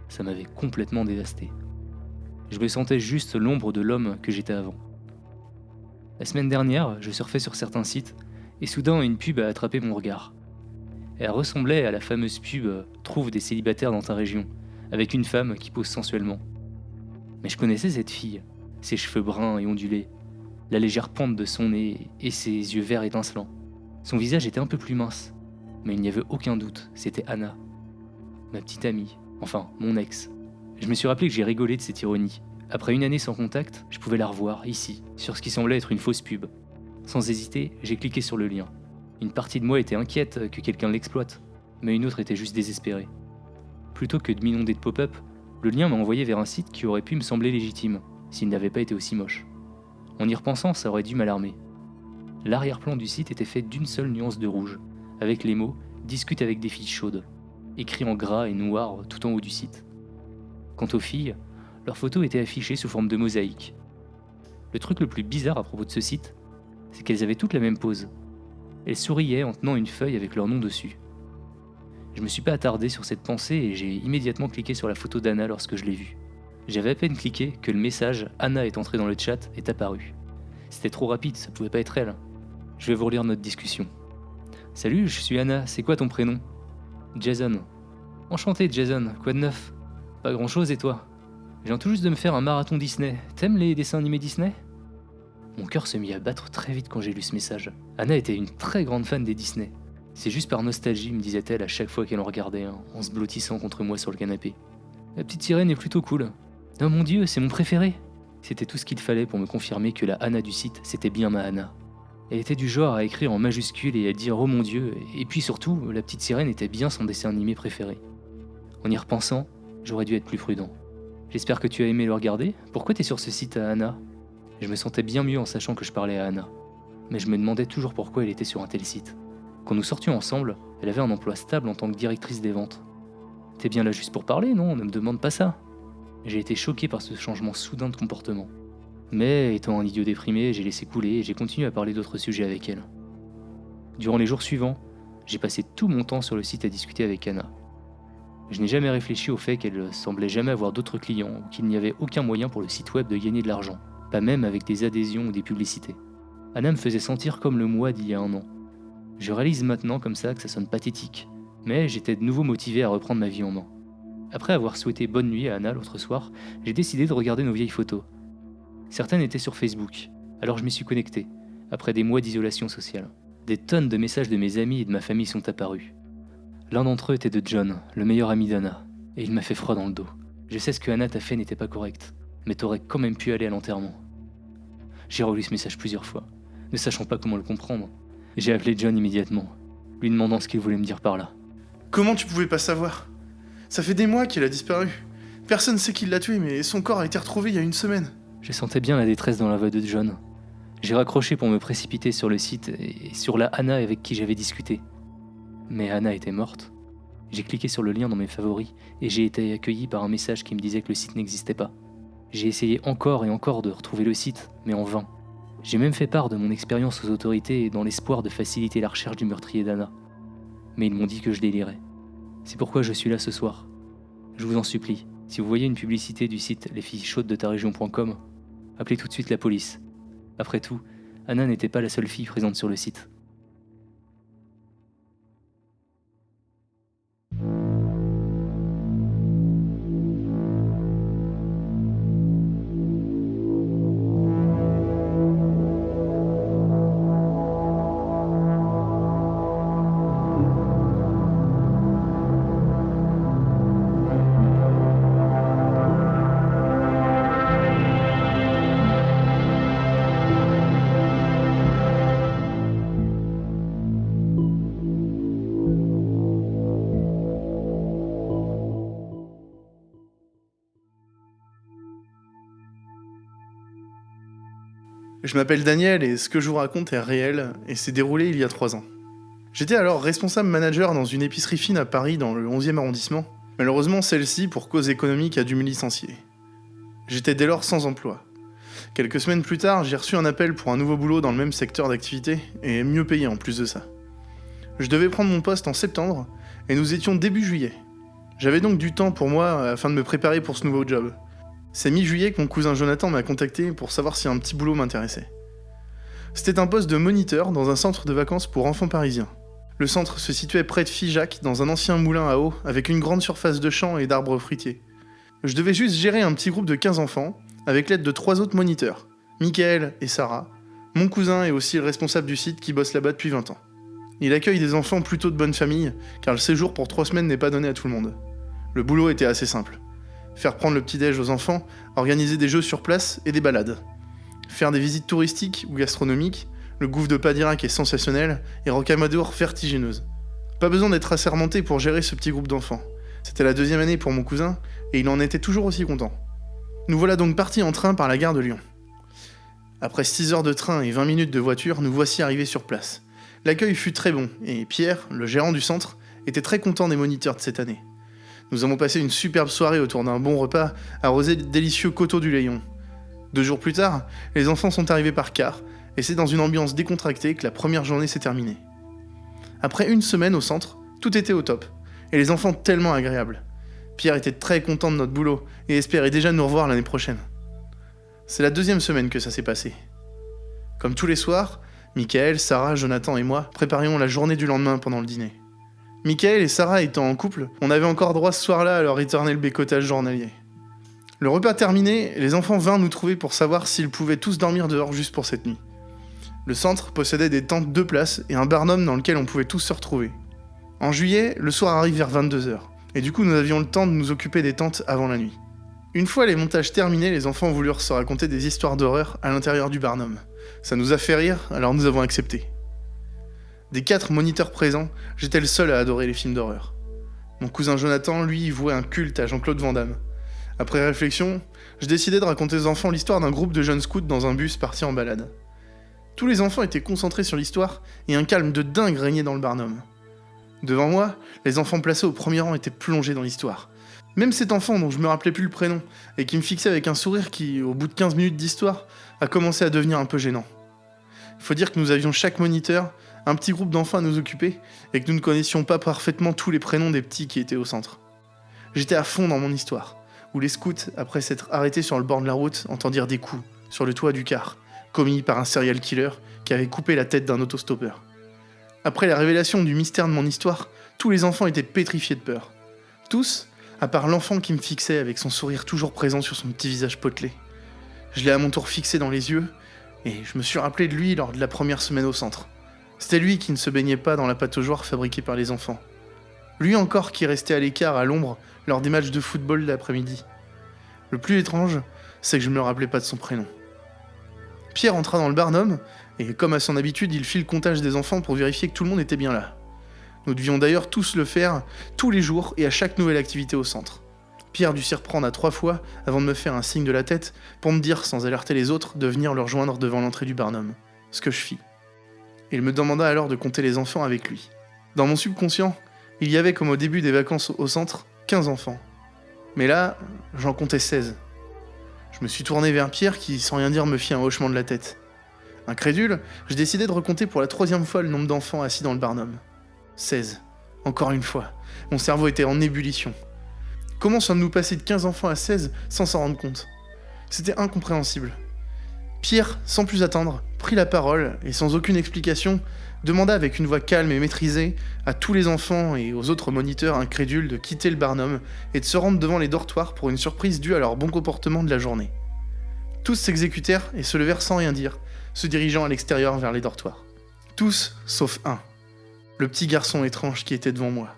Speaker 3: ça m'avait complètement dévasté. Je me sentais juste l'ombre de l'homme que j'étais avant. La semaine dernière, je surfais sur certains sites, et soudain une pub a attrapé mon regard. Elle ressemblait à la fameuse pub « Trouve des célibataires dans ta région », avec une femme qui pose sensuellement. Mais je connaissais cette fille, ses cheveux bruns et ondulés, la légère pente de son nez et ses yeux verts étincelants. Son visage était un peu plus mince, mais il n'y avait aucun doute, c'était Anna, ma petite amie, enfin mon ex. Je me suis rappelé que j'ai rigolé de cette ironie. Après 1 année sans contact, je pouvais la revoir, ici, sur ce qui semblait être une fausse pub. Sans hésiter, j'ai cliqué sur le lien. Une partie de moi était inquiète que quelqu'un l'exploite, mais une autre était juste désespérée. Plutôt que de m'inonder de pop-up, le lien m'a envoyé vers un site qui aurait pu me sembler légitime, s'il n'avait pas été aussi moche. En y repensant, ça aurait dû m'alarmer. L'arrière-plan du site était fait d'une seule nuance de rouge, avec les mots « Discute avec des filles chaudes », écrits en gras et noir tout en haut du site. Quant aux filles, leurs photos étaient affichées sous forme de mosaïque. Le truc le plus bizarre à propos de ce site, c'est qu'elles avaient toutes la même pose. Elles souriaient en tenant une feuille avec leur nom dessus. Je me suis pas attardé sur cette pensée et j'ai immédiatement cliqué sur la photo d'Anna lorsque je l'ai vue. J'avais à peine cliqué que le message « Anna est entrée dans le chat » est apparu. C'était trop rapide, ça pouvait pas être elle. Je vais vous relire notre discussion. « Salut, je suis Anna, c'est quoi ton prénom ?»« Jason. »« Enchanté Jason, quoi de neuf ?»« Pas grand chose et toi ?»« Je viens tout juste de me faire un marathon Disney. T'aimes les dessins animés Disney ?» Mon cœur se mit à battre très vite quand j'ai lu ce message. Anna était une très grande fan des Disney. C'est juste par nostalgie, me disait-elle à chaque fois qu'elle en regardait un, en se blottissant contre moi sur le canapé. La petite sirène est plutôt cool. Oh mon dieu, c'est mon préféré. C'était tout ce qu'il fallait pour me confirmer que la Anna du site, c'était bien ma Anna. Elle était du genre à écrire en majuscule et à dire oh mon dieu, et puis surtout, la petite sirène était bien son dessin animé préféré. En y repensant, j'aurais dû être plus prudent. J'espère que tu as aimé le regarder. Pourquoi t'es sur ce site à Anna ? Je me sentais bien mieux en sachant que je parlais à Anna. Mais je me demandais toujours pourquoi elle était sur un tel site. Quand nous sortions ensemble, elle avait un emploi stable en tant que directrice des ventes. T'es bien là juste pour parler, non ? Ne me demande pas ça. J'ai été choqué par ce changement soudain de comportement. Mais, étant un idiot déprimé, j'ai laissé couler et j'ai continué à parler d'autres sujets avec elle. Durant les jours suivants, j'ai passé tout mon temps sur le site à discuter avec Anna. Je n'ai jamais réfléchi au fait qu'elle semblait jamais avoir d'autres clients ou qu'il n'y avait aucun moyen pour le site web de gagner de l'argent, pas même avec des adhésions ou des publicités. Anna me faisait sentir comme le moi d'il y a 1 an. Je réalise maintenant comme ça que ça sonne pathétique, mais j'étais de nouveau motivé à reprendre ma vie en main. Après avoir souhaité bonne nuit à Anna l'autre soir, j'ai décidé de regarder nos vieilles photos. Certaines étaient sur Facebook, alors je m'y suis connecté, après des mois d'isolation sociale. Des tonnes de messages de mes amis et de ma famille sont apparus. L'un d'entre eux était de John, le meilleur ami d'Anna, et il m'a fait froid dans le dos. Je sais ce que Anna t'a fait n'était pas correct, mais t'aurais quand même pu aller à l'enterrement. J'ai relu ce message plusieurs fois, ne sachant pas comment le comprendre. J'ai appelé John immédiatement, lui demandant ce qu'il voulait me dire par là.
Speaker 4: Comment tu pouvais pas savoir ? Ça fait des mois qu'il a disparu. Personne ne sait qui l'a tué, mais son corps a été retrouvé il y a 1 semaine.
Speaker 3: Je sentais bien la détresse dans la voix de John. J'ai raccroché pour me précipiter sur le site et sur la Anna avec qui j'avais discuté. Mais Anna était morte. J'ai cliqué sur le lien dans mes favoris et j'ai été accueilli par un message qui me disait que le site n'existait pas. J'ai essayé encore et encore de retrouver le site, mais en vain. J'ai même fait part de mon expérience aux autorités dans l'espoir de faciliter la recherche du meurtrier d'Anna. Mais ils m'ont dit que je délirais. C'est pourquoi je suis là ce soir. Je vous en supplie, si vous voyez une publicité du site lesfilleschaudesdetaregion.com, appelez tout de suite la police. Après tout, Anna n'était pas la seule fille présente sur le site.
Speaker 4: Je m'appelle Daniel et ce que je vous raconte est réel et s'est déroulé il y a 3 ans. J'étais alors responsable manager dans une épicerie fine à Paris dans le 11e arrondissement. Malheureusement, celle-ci, pour cause économique, a dû me licencier. J'étais dès lors sans emploi. Quelques semaines plus tard, j'ai reçu un appel pour un nouveau boulot dans le même secteur d'activité et mieux payé en plus de ça. Je devais prendre mon poste en septembre et nous étions début juillet. J'avais donc du temps pour moi afin de me préparer pour ce nouveau job. C'est mi-juillet que mon cousin Jonathan m'a contacté pour savoir si un petit boulot m'intéressait. C'était un poste de moniteur dans un centre de vacances pour enfants parisiens. Le centre se situait près de Figeac, dans un ancien moulin à eau, avec une grande surface de champs et d'arbres fruitiers. Je devais juste gérer un petit groupe de 15 enfants, avec l'aide de 3 autres moniteurs, Michael et Sarah, mon cousin et aussi le responsable du site qui bosse là-bas depuis 20 ans. Il accueille des enfants plutôt de bonne famille, car le séjour pour 3 semaines n'est pas donné à tout le monde. Le boulot était assez simple. Faire prendre le petit-déj aux enfants, organiser des jeux sur place et des balades. Faire des visites touristiques ou gastronomiques, le gouffre de Padirac est sensationnel et Rocamadour vertigineuse. Pas besoin d'être assermenté pour gérer ce petit groupe d'enfants. C'était la 2e année pour mon cousin et il en était toujours aussi content. Nous voilà donc partis en train par la gare de Lyon. Après 6 heures de train et 20 minutes de voiture, nous voici arrivés sur place. L'accueil fut très bon et Pierre, le gérant du centre, était très content des moniteurs de cette année. Nous avons passé une superbe soirée autour d'un bon repas, arrosé de délicieux coteaux du Layon. 2 jours plus tard, les enfants sont arrivés par car, et c'est dans une ambiance décontractée que la première journée s'est terminée. Après 1 semaine au centre, tout était au top, et les enfants tellement agréables. Pierre était très content de notre boulot, et espérait déjà nous revoir l'année prochaine. C'est la 2e semaine que ça s'est passé. Comme tous les soirs, Michael, Sarah, Jonathan et moi préparions la journée du lendemain pendant le dîner. Michael et Sarah étant en couple, on avait encore droit ce soir-là à leur éternel bécotage journalier. Le repas terminé, les enfants vinrent nous trouver pour savoir s'ils pouvaient tous dormir dehors juste pour cette nuit. Le centre possédait des tentes 2 places et un barnum dans lequel on pouvait tous se retrouver. En juillet, le soir arrive vers 22h, et du coup nous avions le temps de nous occuper des tentes avant la nuit. Une fois les montages terminés, les enfants voulurent se raconter des histoires d'horreur à l'intérieur du barnum. Ça nous a fait rire, alors nous avons accepté. Des 4 moniteurs présents, j'étais le seul à adorer les films d'horreur. Mon cousin Jonathan, lui, vouait un culte à Jean-Claude Van Damme. Après réflexion, je décidai de raconter aux enfants l'histoire d'un groupe de jeunes scouts dans un bus parti en balade. Tous les enfants étaient concentrés sur l'histoire et un calme de dingue régnait dans le barnum. Devant moi, les enfants placés au premier rang étaient plongés dans l'histoire. Même cet enfant dont je me rappelais plus le prénom et qui me fixait avec un sourire qui, au bout de 15 minutes d'histoire, a commencé à devenir un peu gênant. Il faut dire que nous avions chaque moniteur, un petit groupe d'enfants à nous occuper et que nous ne connaissions pas parfaitement tous les prénoms des petits qui étaient au centre. J'étais à fond dans mon histoire, où les scouts, après s'être arrêtés sur le bord de la route, entendirent des coups, sur le toit du car, commis par un serial killer qui avait coupé la tête d'un autostoppeur. Après la révélation du mystère de mon histoire, tous les enfants étaient pétrifiés de peur. Tous, à part l'enfant qui me fixait avec son sourire toujours présent sur son petit visage potelé. Je l'ai à mon tour fixé dans les yeux, et je me suis rappelé de lui lors de la première semaine au centre. C'était lui qui ne se baignait pas dans la pataugeoire fabriquée par les enfants. Lui encore qui restait à l'écart à l'ombre lors des matchs de football l'après-midi. Le plus étrange, c'est que je ne me rappelais pas de son prénom. Pierre entra dans le barnum, et comme à son habitude, il fit le comptage des enfants pour vérifier que tout le monde était bien là. Nous devions d'ailleurs tous le faire, tous les jours et à chaque nouvelle activité au centre. Pierre dut s'y reprendre à 3 fois avant de me faire un signe de la tête pour me dire, sans alerter les autres, de venir le rejoindre devant l'entrée du barnum. Ce que je fis. Il me demanda alors de compter les enfants avec lui. Dans mon subconscient, il y avait comme au début des vacances au centre, 15 enfants. Mais là, j'en comptais 16. Je me suis tourné vers Pierre qui, sans rien dire, me fit un hochement de la tête. Incrédule, je décidai de recompter pour la 3e fois le nombre d'enfants assis dans le barnum. 16. Encore une fois. Mon cerveau était en ébullition. Comment sommes-nous passés de 15 enfants à 16 sans s'en rendre compte ? C'était incompréhensible. Pierre, sans plus attendre, prit la parole et sans aucune explication, demanda avec une voix calme et maîtrisée à tous les enfants et aux autres moniteurs incrédules de quitter le barnum et de se rendre devant les dortoirs pour une surprise due à leur bon comportement de la journée. Tous s'exécutèrent et se levèrent sans rien dire, se dirigeant à l'extérieur vers les dortoirs. Tous, sauf un. Le petit garçon étrange qui était devant moi,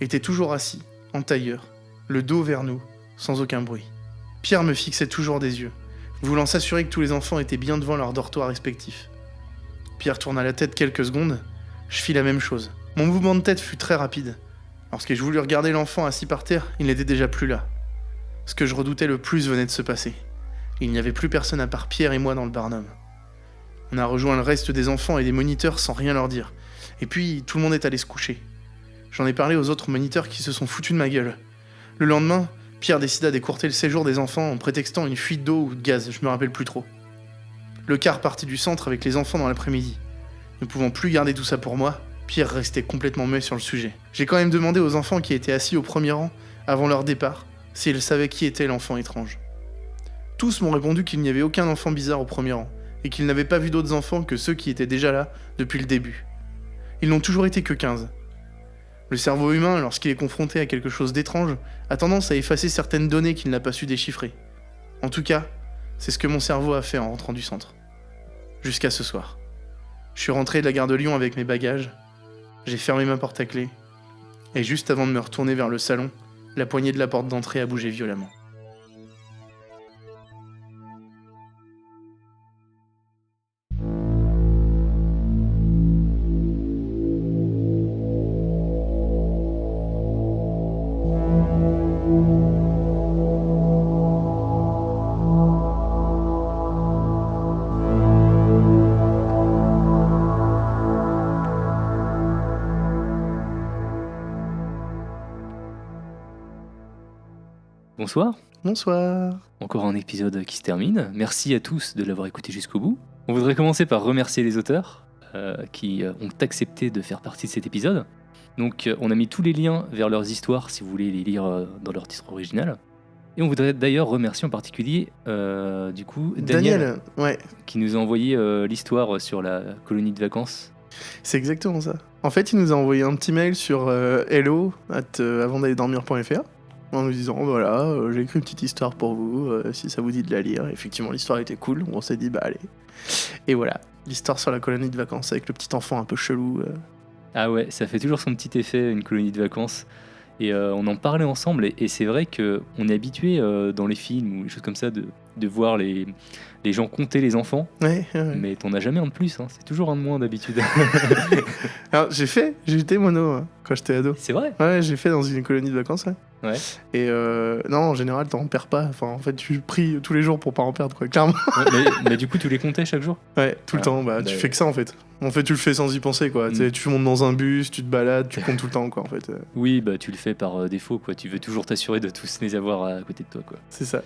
Speaker 4: était toujours assis, en tailleur, le dos vers nous, sans aucun bruit. Pierre me fixait toujours des yeux, voulant s'assurer que tous les enfants étaient bien devant leurs dortoirs respectifs. Pierre tourna la tête quelques secondes, je fis la même chose. Mon mouvement de tête fut très rapide. Lorsque je voulus regarder l'enfant assis par terre, il n'était déjà plus là. Ce que je redoutais le plus venait de se passer. Il n'y avait plus personne à part Pierre et moi dans le barnum. On a rejoint le reste des enfants et des moniteurs sans rien leur dire. Et puis, tout le monde est allé se coucher. J'en ai parlé aux autres moniteurs qui se sont foutus de ma gueule. Le lendemain, Pierre décida d'écourter le séjour des enfants en prétextant une fuite d'eau ou de gaz, je me rappelle plus trop. Le car partit du centre avec les enfants dans l'après-midi. Ne pouvant plus garder tout ça pour moi, Pierre restait complètement muet sur le sujet. J'ai quand même demandé aux enfants qui étaient assis au premier rang, avant leur départ, s'ils savaient qui était l'enfant étrange. Tous m'ont répondu qu'il n'y avait aucun enfant bizarre au premier rang, et qu'ils n'avaient pas vu d'autres enfants que ceux qui étaient déjà là depuis le début. Ils n'ont toujours été que 15. Le cerveau humain, lorsqu'il est confronté à quelque chose d'étrange, a tendance à effacer certaines données qu'il n'a pas su déchiffrer. En tout cas, c'est ce que mon cerveau a fait en rentrant du centre. Jusqu'à ce soir. Je suis rentré de la gare de Lyon avec mes bagages, j'ai fermé ma porte à clé, et juste avant de me retourner vers le salon, la poignée de la porte d'entrée a bougé violemment.
Speaker 3: Bonsoir.
Speaker 4: Bonsoir.
Speaker 3: Encore un épisode qui se termine. Merci à tous de l'avoir écouté jusqu'au bout. On voudrait commencer par remercier les auteurs qui ont accepté de faire partie de cet épisode. Donc on a mis tous les liens vers leurs histoires si vous voulez les lire dans leur titre original. Et on voudrait d'ailleurs remercier en particulier Daniel,
Speaker 4: ouais.
Speaker 3: qui nous a envoyé l'histoire sur la colonie de vacances.
Speaker 4: C'est exactement ça. En fait, il nous a envoyé un petit mail sur hello@avantdalerdormir.fr en nous disant voilà, j'ai écrit une petite histoire pour vous, si ça vous dit de la lire. Effectivement, l'histoire était cool, on s'est dit bah allez. Et voilà, l'histoire sur la colonie de vacances avec le petit enfant un peu chelou.
Speaker 3: Ah ouais, ça fait toujours son petit effet, une colonie de vacances. Et on en parlait ensemble, et c'est vrai qu'on est habitué dans les films ou des choses comme ça de voir les gens compter les enfants,
Speaker 4: Ouais.
Speaker 3: mais t'en as jamais un de plus, hein. C'est toujours un de moins d'habitude.
Speaker 4: Alors j'ai été mono hein, quand j'étais ado.
Speaker 3: C'est vrai.
Speaker 4: Ouais, j'ai fait dans une colonie de vacances.
Speaker 3: Ouais.
Speaker 4: Et non, en général, t'en perds pas. Enfin, en fait, tu pries tous les jours pour pas en perdre, quoi, clairement.
Speaker 3: Ouais, mais du coup, tu les comptais chaque jour?
Speaker 4: Ouais, tout le temps. Bah, tu fais que ça, en fait. En fait, tu le fais sans y penser, quoi. Tu montes dans un bus, tu te balades, tu comptes tout le temps, quoi, en fait.
Speaker 3: Oui, bah tu le fais par défaut, quoi. Tu veux toujours t'assurer de tous les avoir à côté de toi, quoi.
Speaker 4: C'est ça.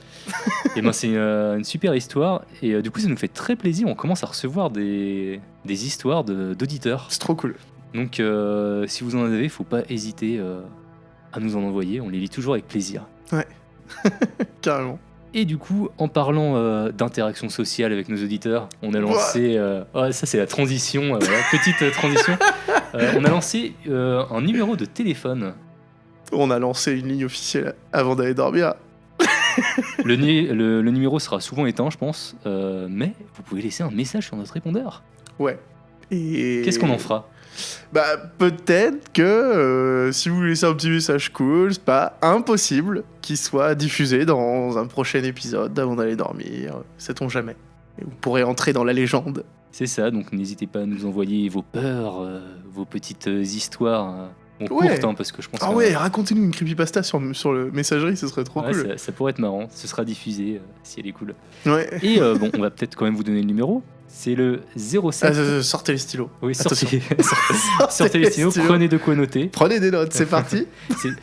Speaker 3: Et ben c'est une super histoire, et du coup, ça nous fait très plaisir. On commence à recevoir des histoires d'auditeurs.
Speaker 4: C'est trop cool.
Speaker 3: Donc, si vous en avez, faut pas hésiter à nous en envoyer. On les lit toujours avec plaisir.
Speaker 4: Carrément.
Speaker 3: Et du coup, en parlant d'interaction sociale avec nos auditeurs, on a lancé... ça, c'est la transition, petite transition. On a lancé un numéro de téléphone.
Speaker 4: On a lancé une ligne officielle avant d'aller dormir.
Speaker 3: Le numéro sera souvent éteint, je pense, mais vous pouvez laisser un message sur notre répondeur.
Speaker 4: Ouais. Et...
Speaker 3: Qu'est-ce qu'on en fera ?
Speaker 4: Bah, peut-être que si vous laissez un petit message cool, c'est pas impossible qu'il soit diffusé dans un prochain épisode avant d'aller dormir. Sait-on jamais. Et vous pourrez entrer dans la légende.
Speaker 3: C'est ça, donc n'hésitez pas à nous envoyer vos peurs, vos petites histoires. Courtes, hein, parce que je pense
Speaker 4: Ah ouais, racontez-nous une creepypasta sur le messagerie, ce serait trop cool.
Speaker 3: Ça pourrait être marrant, ce sera diffusé si elle est cool.
Speaker 4: Ouais.
Speaker 3: Et bon, on va peut-être quand même vous donner le numéro. C'est le 07.
Speaker 4: Sortez les stylos.
Speaker 3: Oui, sortez les stylos, prenez de quoi noter.
Speaker 4: Prenez des notes, c'est parti.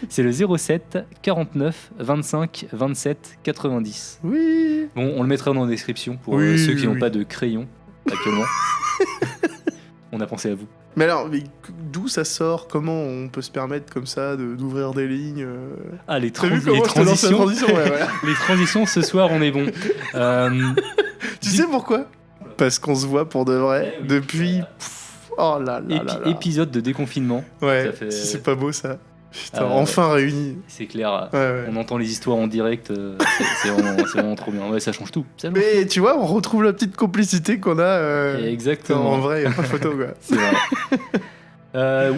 Speaker 3: C'est le 07 49 25 27 90.
Speaker 4: Oui.
Speaker 3: Bon, on le mettra dans la description pour ceux qui n'ont pas de crayon actuellement. On a pensé à vous.
Speaker 4: Mais alors, d'où ça sort? Comment on peut se permettre comme ça d'ouvrir des lignes
Speaker 3: les
Speaker 4: transitions. Ouais, voilà.
Speaker 3: Les transitions, ce soir, on est bon.
Speaker 4: Tu sais pourquoi? Parce qu'on se voit pour de vrai depuis...
Speaker 3: Épisode de déconfinement.
Speaker 4: Ouais, c'est pas beau ça. Putain, enfin réunis.
Speaker 3: C'est clair,
Speaker 4: ouais.
Speaker 3: On entend les histoires en direct, c'est vraiment trop bien. Ouais, ça change tout.
Speaker 4: Mais tu vois, on retrouve la petite complicité qu'on a
Speaker 3: exactement.
Speaker 4: En vrai, il n'y a pas photo, quoi.
Speaker 3: C'est vrai.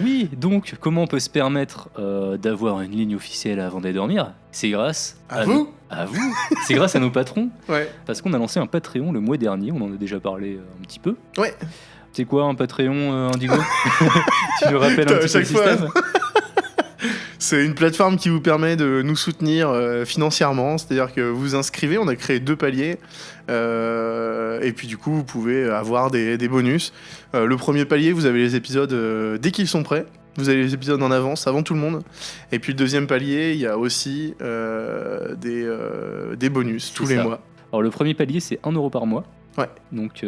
Speaker 3: Oui, donc, comment on peut se permettre d'avoir une ligne officielle avant d'aller dormir? C'est grâce
Speaker 4: à vous.
Speaker 3: À vous. C'est grâce à nos patrons.
Speaker 4: Ouais.
Speaker 3: Parce qu'on a lancé un Patreon le mois dernier, on en a déjà parlé un petit peu.
Speaker 4: Ouais.
Speaker 3: C'est quoi un Patreon, Indigo? Tu nous rappelles un petit peu le système?
Speaker 4: C'est une plateforme qui vous permet de nous soutenir financièrement, c'est-à-dire que vous vous inscrivez, on a créé 2 paliers, et puis du coup vous pouvez avoir des bonus. Le premier palier, vous avez les épisodes dès qu'ils sont prêts, vous avez les épisodes en avance, avant tout le monde, et puis le deuxième palier, il y a aussi des bonus tous les mois.
Speaker 3: Alors le premier palier, c'est 1 € par mois.
Speaker 4: Ouais.
Speaker 3: Donc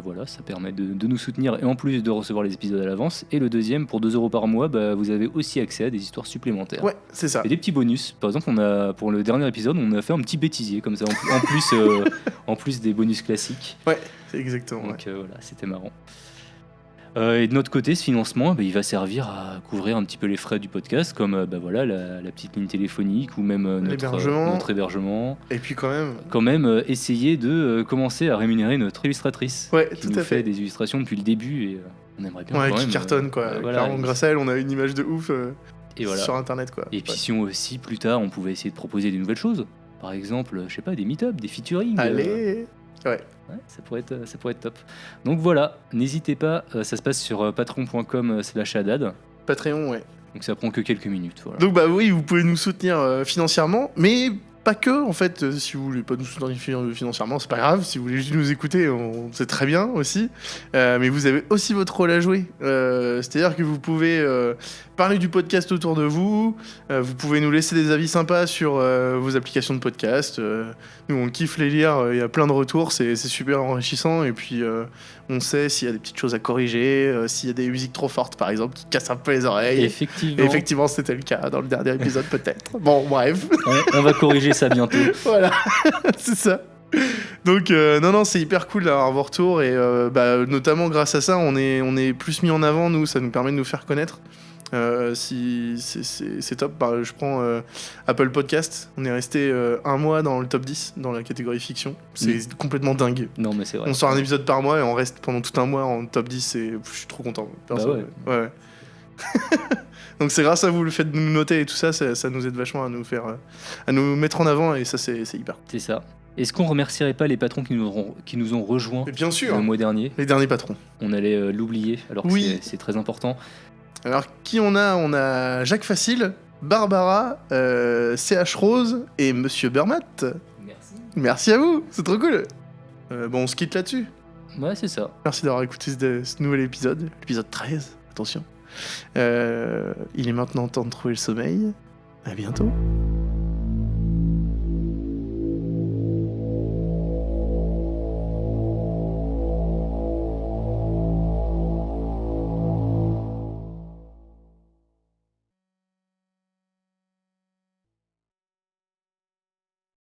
Speaker 3: voilà, ça permet de nous soutenir et en plus de recevoir les épisodes à l'avance. Et le deuxième, pour 2 € par mois, vous avez aussi accès à des histoires supplémentaires.
Speaker 4: Ouais, c'est ça.
Speaker 3: Et des petits bonus. Par exemple, pour le dernier épisode, on a fait un petit bêtisier comme ça, en plus des bonus classiques.
Speaker 4: Ouais, c'est exactement.
Speaker 3: Donc voilà, c'était marrant. Et de notre côté, ce financement, il va servir à couvrir un petit peu les frais du podcast, comme voilà, la petite ligne téléphonique ou même notre hébergement.
Speaker 4: Et puis quand
Speaker 3: même essayer de commencer à rémunérer notre illustratrice, qui
Speaker 4: tout
Speaker 3: nous
Speaker 4: à fait.
Speaker 3: des illustrations depuis le début et on aimerait bien
Speaker 4: Ouais,
Speaker 3: quand
Speaker 4: qui
Speaker 3: même,
Speaker 4: cartonne quoi.
Speaker 3: voilà,
Speaker 4: Clairement, grâce à elle, on a une image de ouf
Speaker 3: et voilà.
Speaker 4: sur internet quoi.
Speaker 3: Et puis si on aussi plus tard, on pouvait essayer de proposer des nouvelles choses. Par exemple, je sais pas, des meet-up, des featuring.
Speaker 4: Allez. Ouais,
Speaker 3: ça pourrait être top. Donc voilà, n'hésitez pas, ça se passe sur patreon.com/haddad.
Speaker 4: Patreon, ouais.
Speaker 3: Donc ça prend que quelques minutes. Voilà.
Speaker 4: Donc oui, vous pouvez nous soutenir financièrement, mais pas que en fait. Si vous voulez pas nous soutenir financièrement, c'est pas grave. Si vous voulez juste nous écouter, c'est très bien aussi. Mais vous avez aussi votre rôle à jouer. C'est-à-dire que vous pouvez parler du podcast autour de vous. Vous pouvez nous laisser des avis sympas sur vos applications de podcast. Nous, on kiffe les lire. Il y a plein de retours. C'est super enrichissant. Et puis, on sait s'il y a des petites choses à corriger. S'il y a des musiques trop fortes, par exemple, qui cassent un peu les oreilles. Effectivement, c'était le cas dans le dernier épisode, peut-être. Bon, bref.
Speaker 3: On va corriger ça bientôt.
Speaker 4: Voilà, c'est ça. Donc, non, c'est hyper cool d'avoir vos retours. Et notamment grâce à ça, on est plus mis en avant, nous. Ça nous permet de nous faire connaître. C'est top. Je prends Apple Podcast. On est resté 1 mois dans le top 10 dans la catégorie fiction. C'est complètement dingue.
Speaker 3: Non, mais c'est vrai.
Speaker 4: On sort un épisode par mois et on reste pendant tout un mois en top 10 et je suis trop content. Ouais. Donc c'est grâce à vous, le fait de nous noter et tout ça, ça nous aide vachement à nous mettre en avant et ça c'est hyper.
Speaker 3: C'est ça. Est-ce qu'on remercierait pas les patrons qui nous ont rejoints
Speaker 4: bien sûr,
Speaker 3: le mois dernier?
Speaker 4: Les derniers patrons.
Speaker 3: On allait l'oublier alors que c'est très important.
Speaker 4: Alors, qui on a? On a Jacques Facile, Barbara, CH Rose et Monsieur Bermat. Merci à vous, c'est trop cool. On se quitte là-dessus.
Speaker 3: Ouais, c'est ça.
Speaker 4: Merci d'avoir écouté ce nouvel épisode, l'épisode 13, attention. Il est maintenant temps de trouver le sommeil. À bientôt.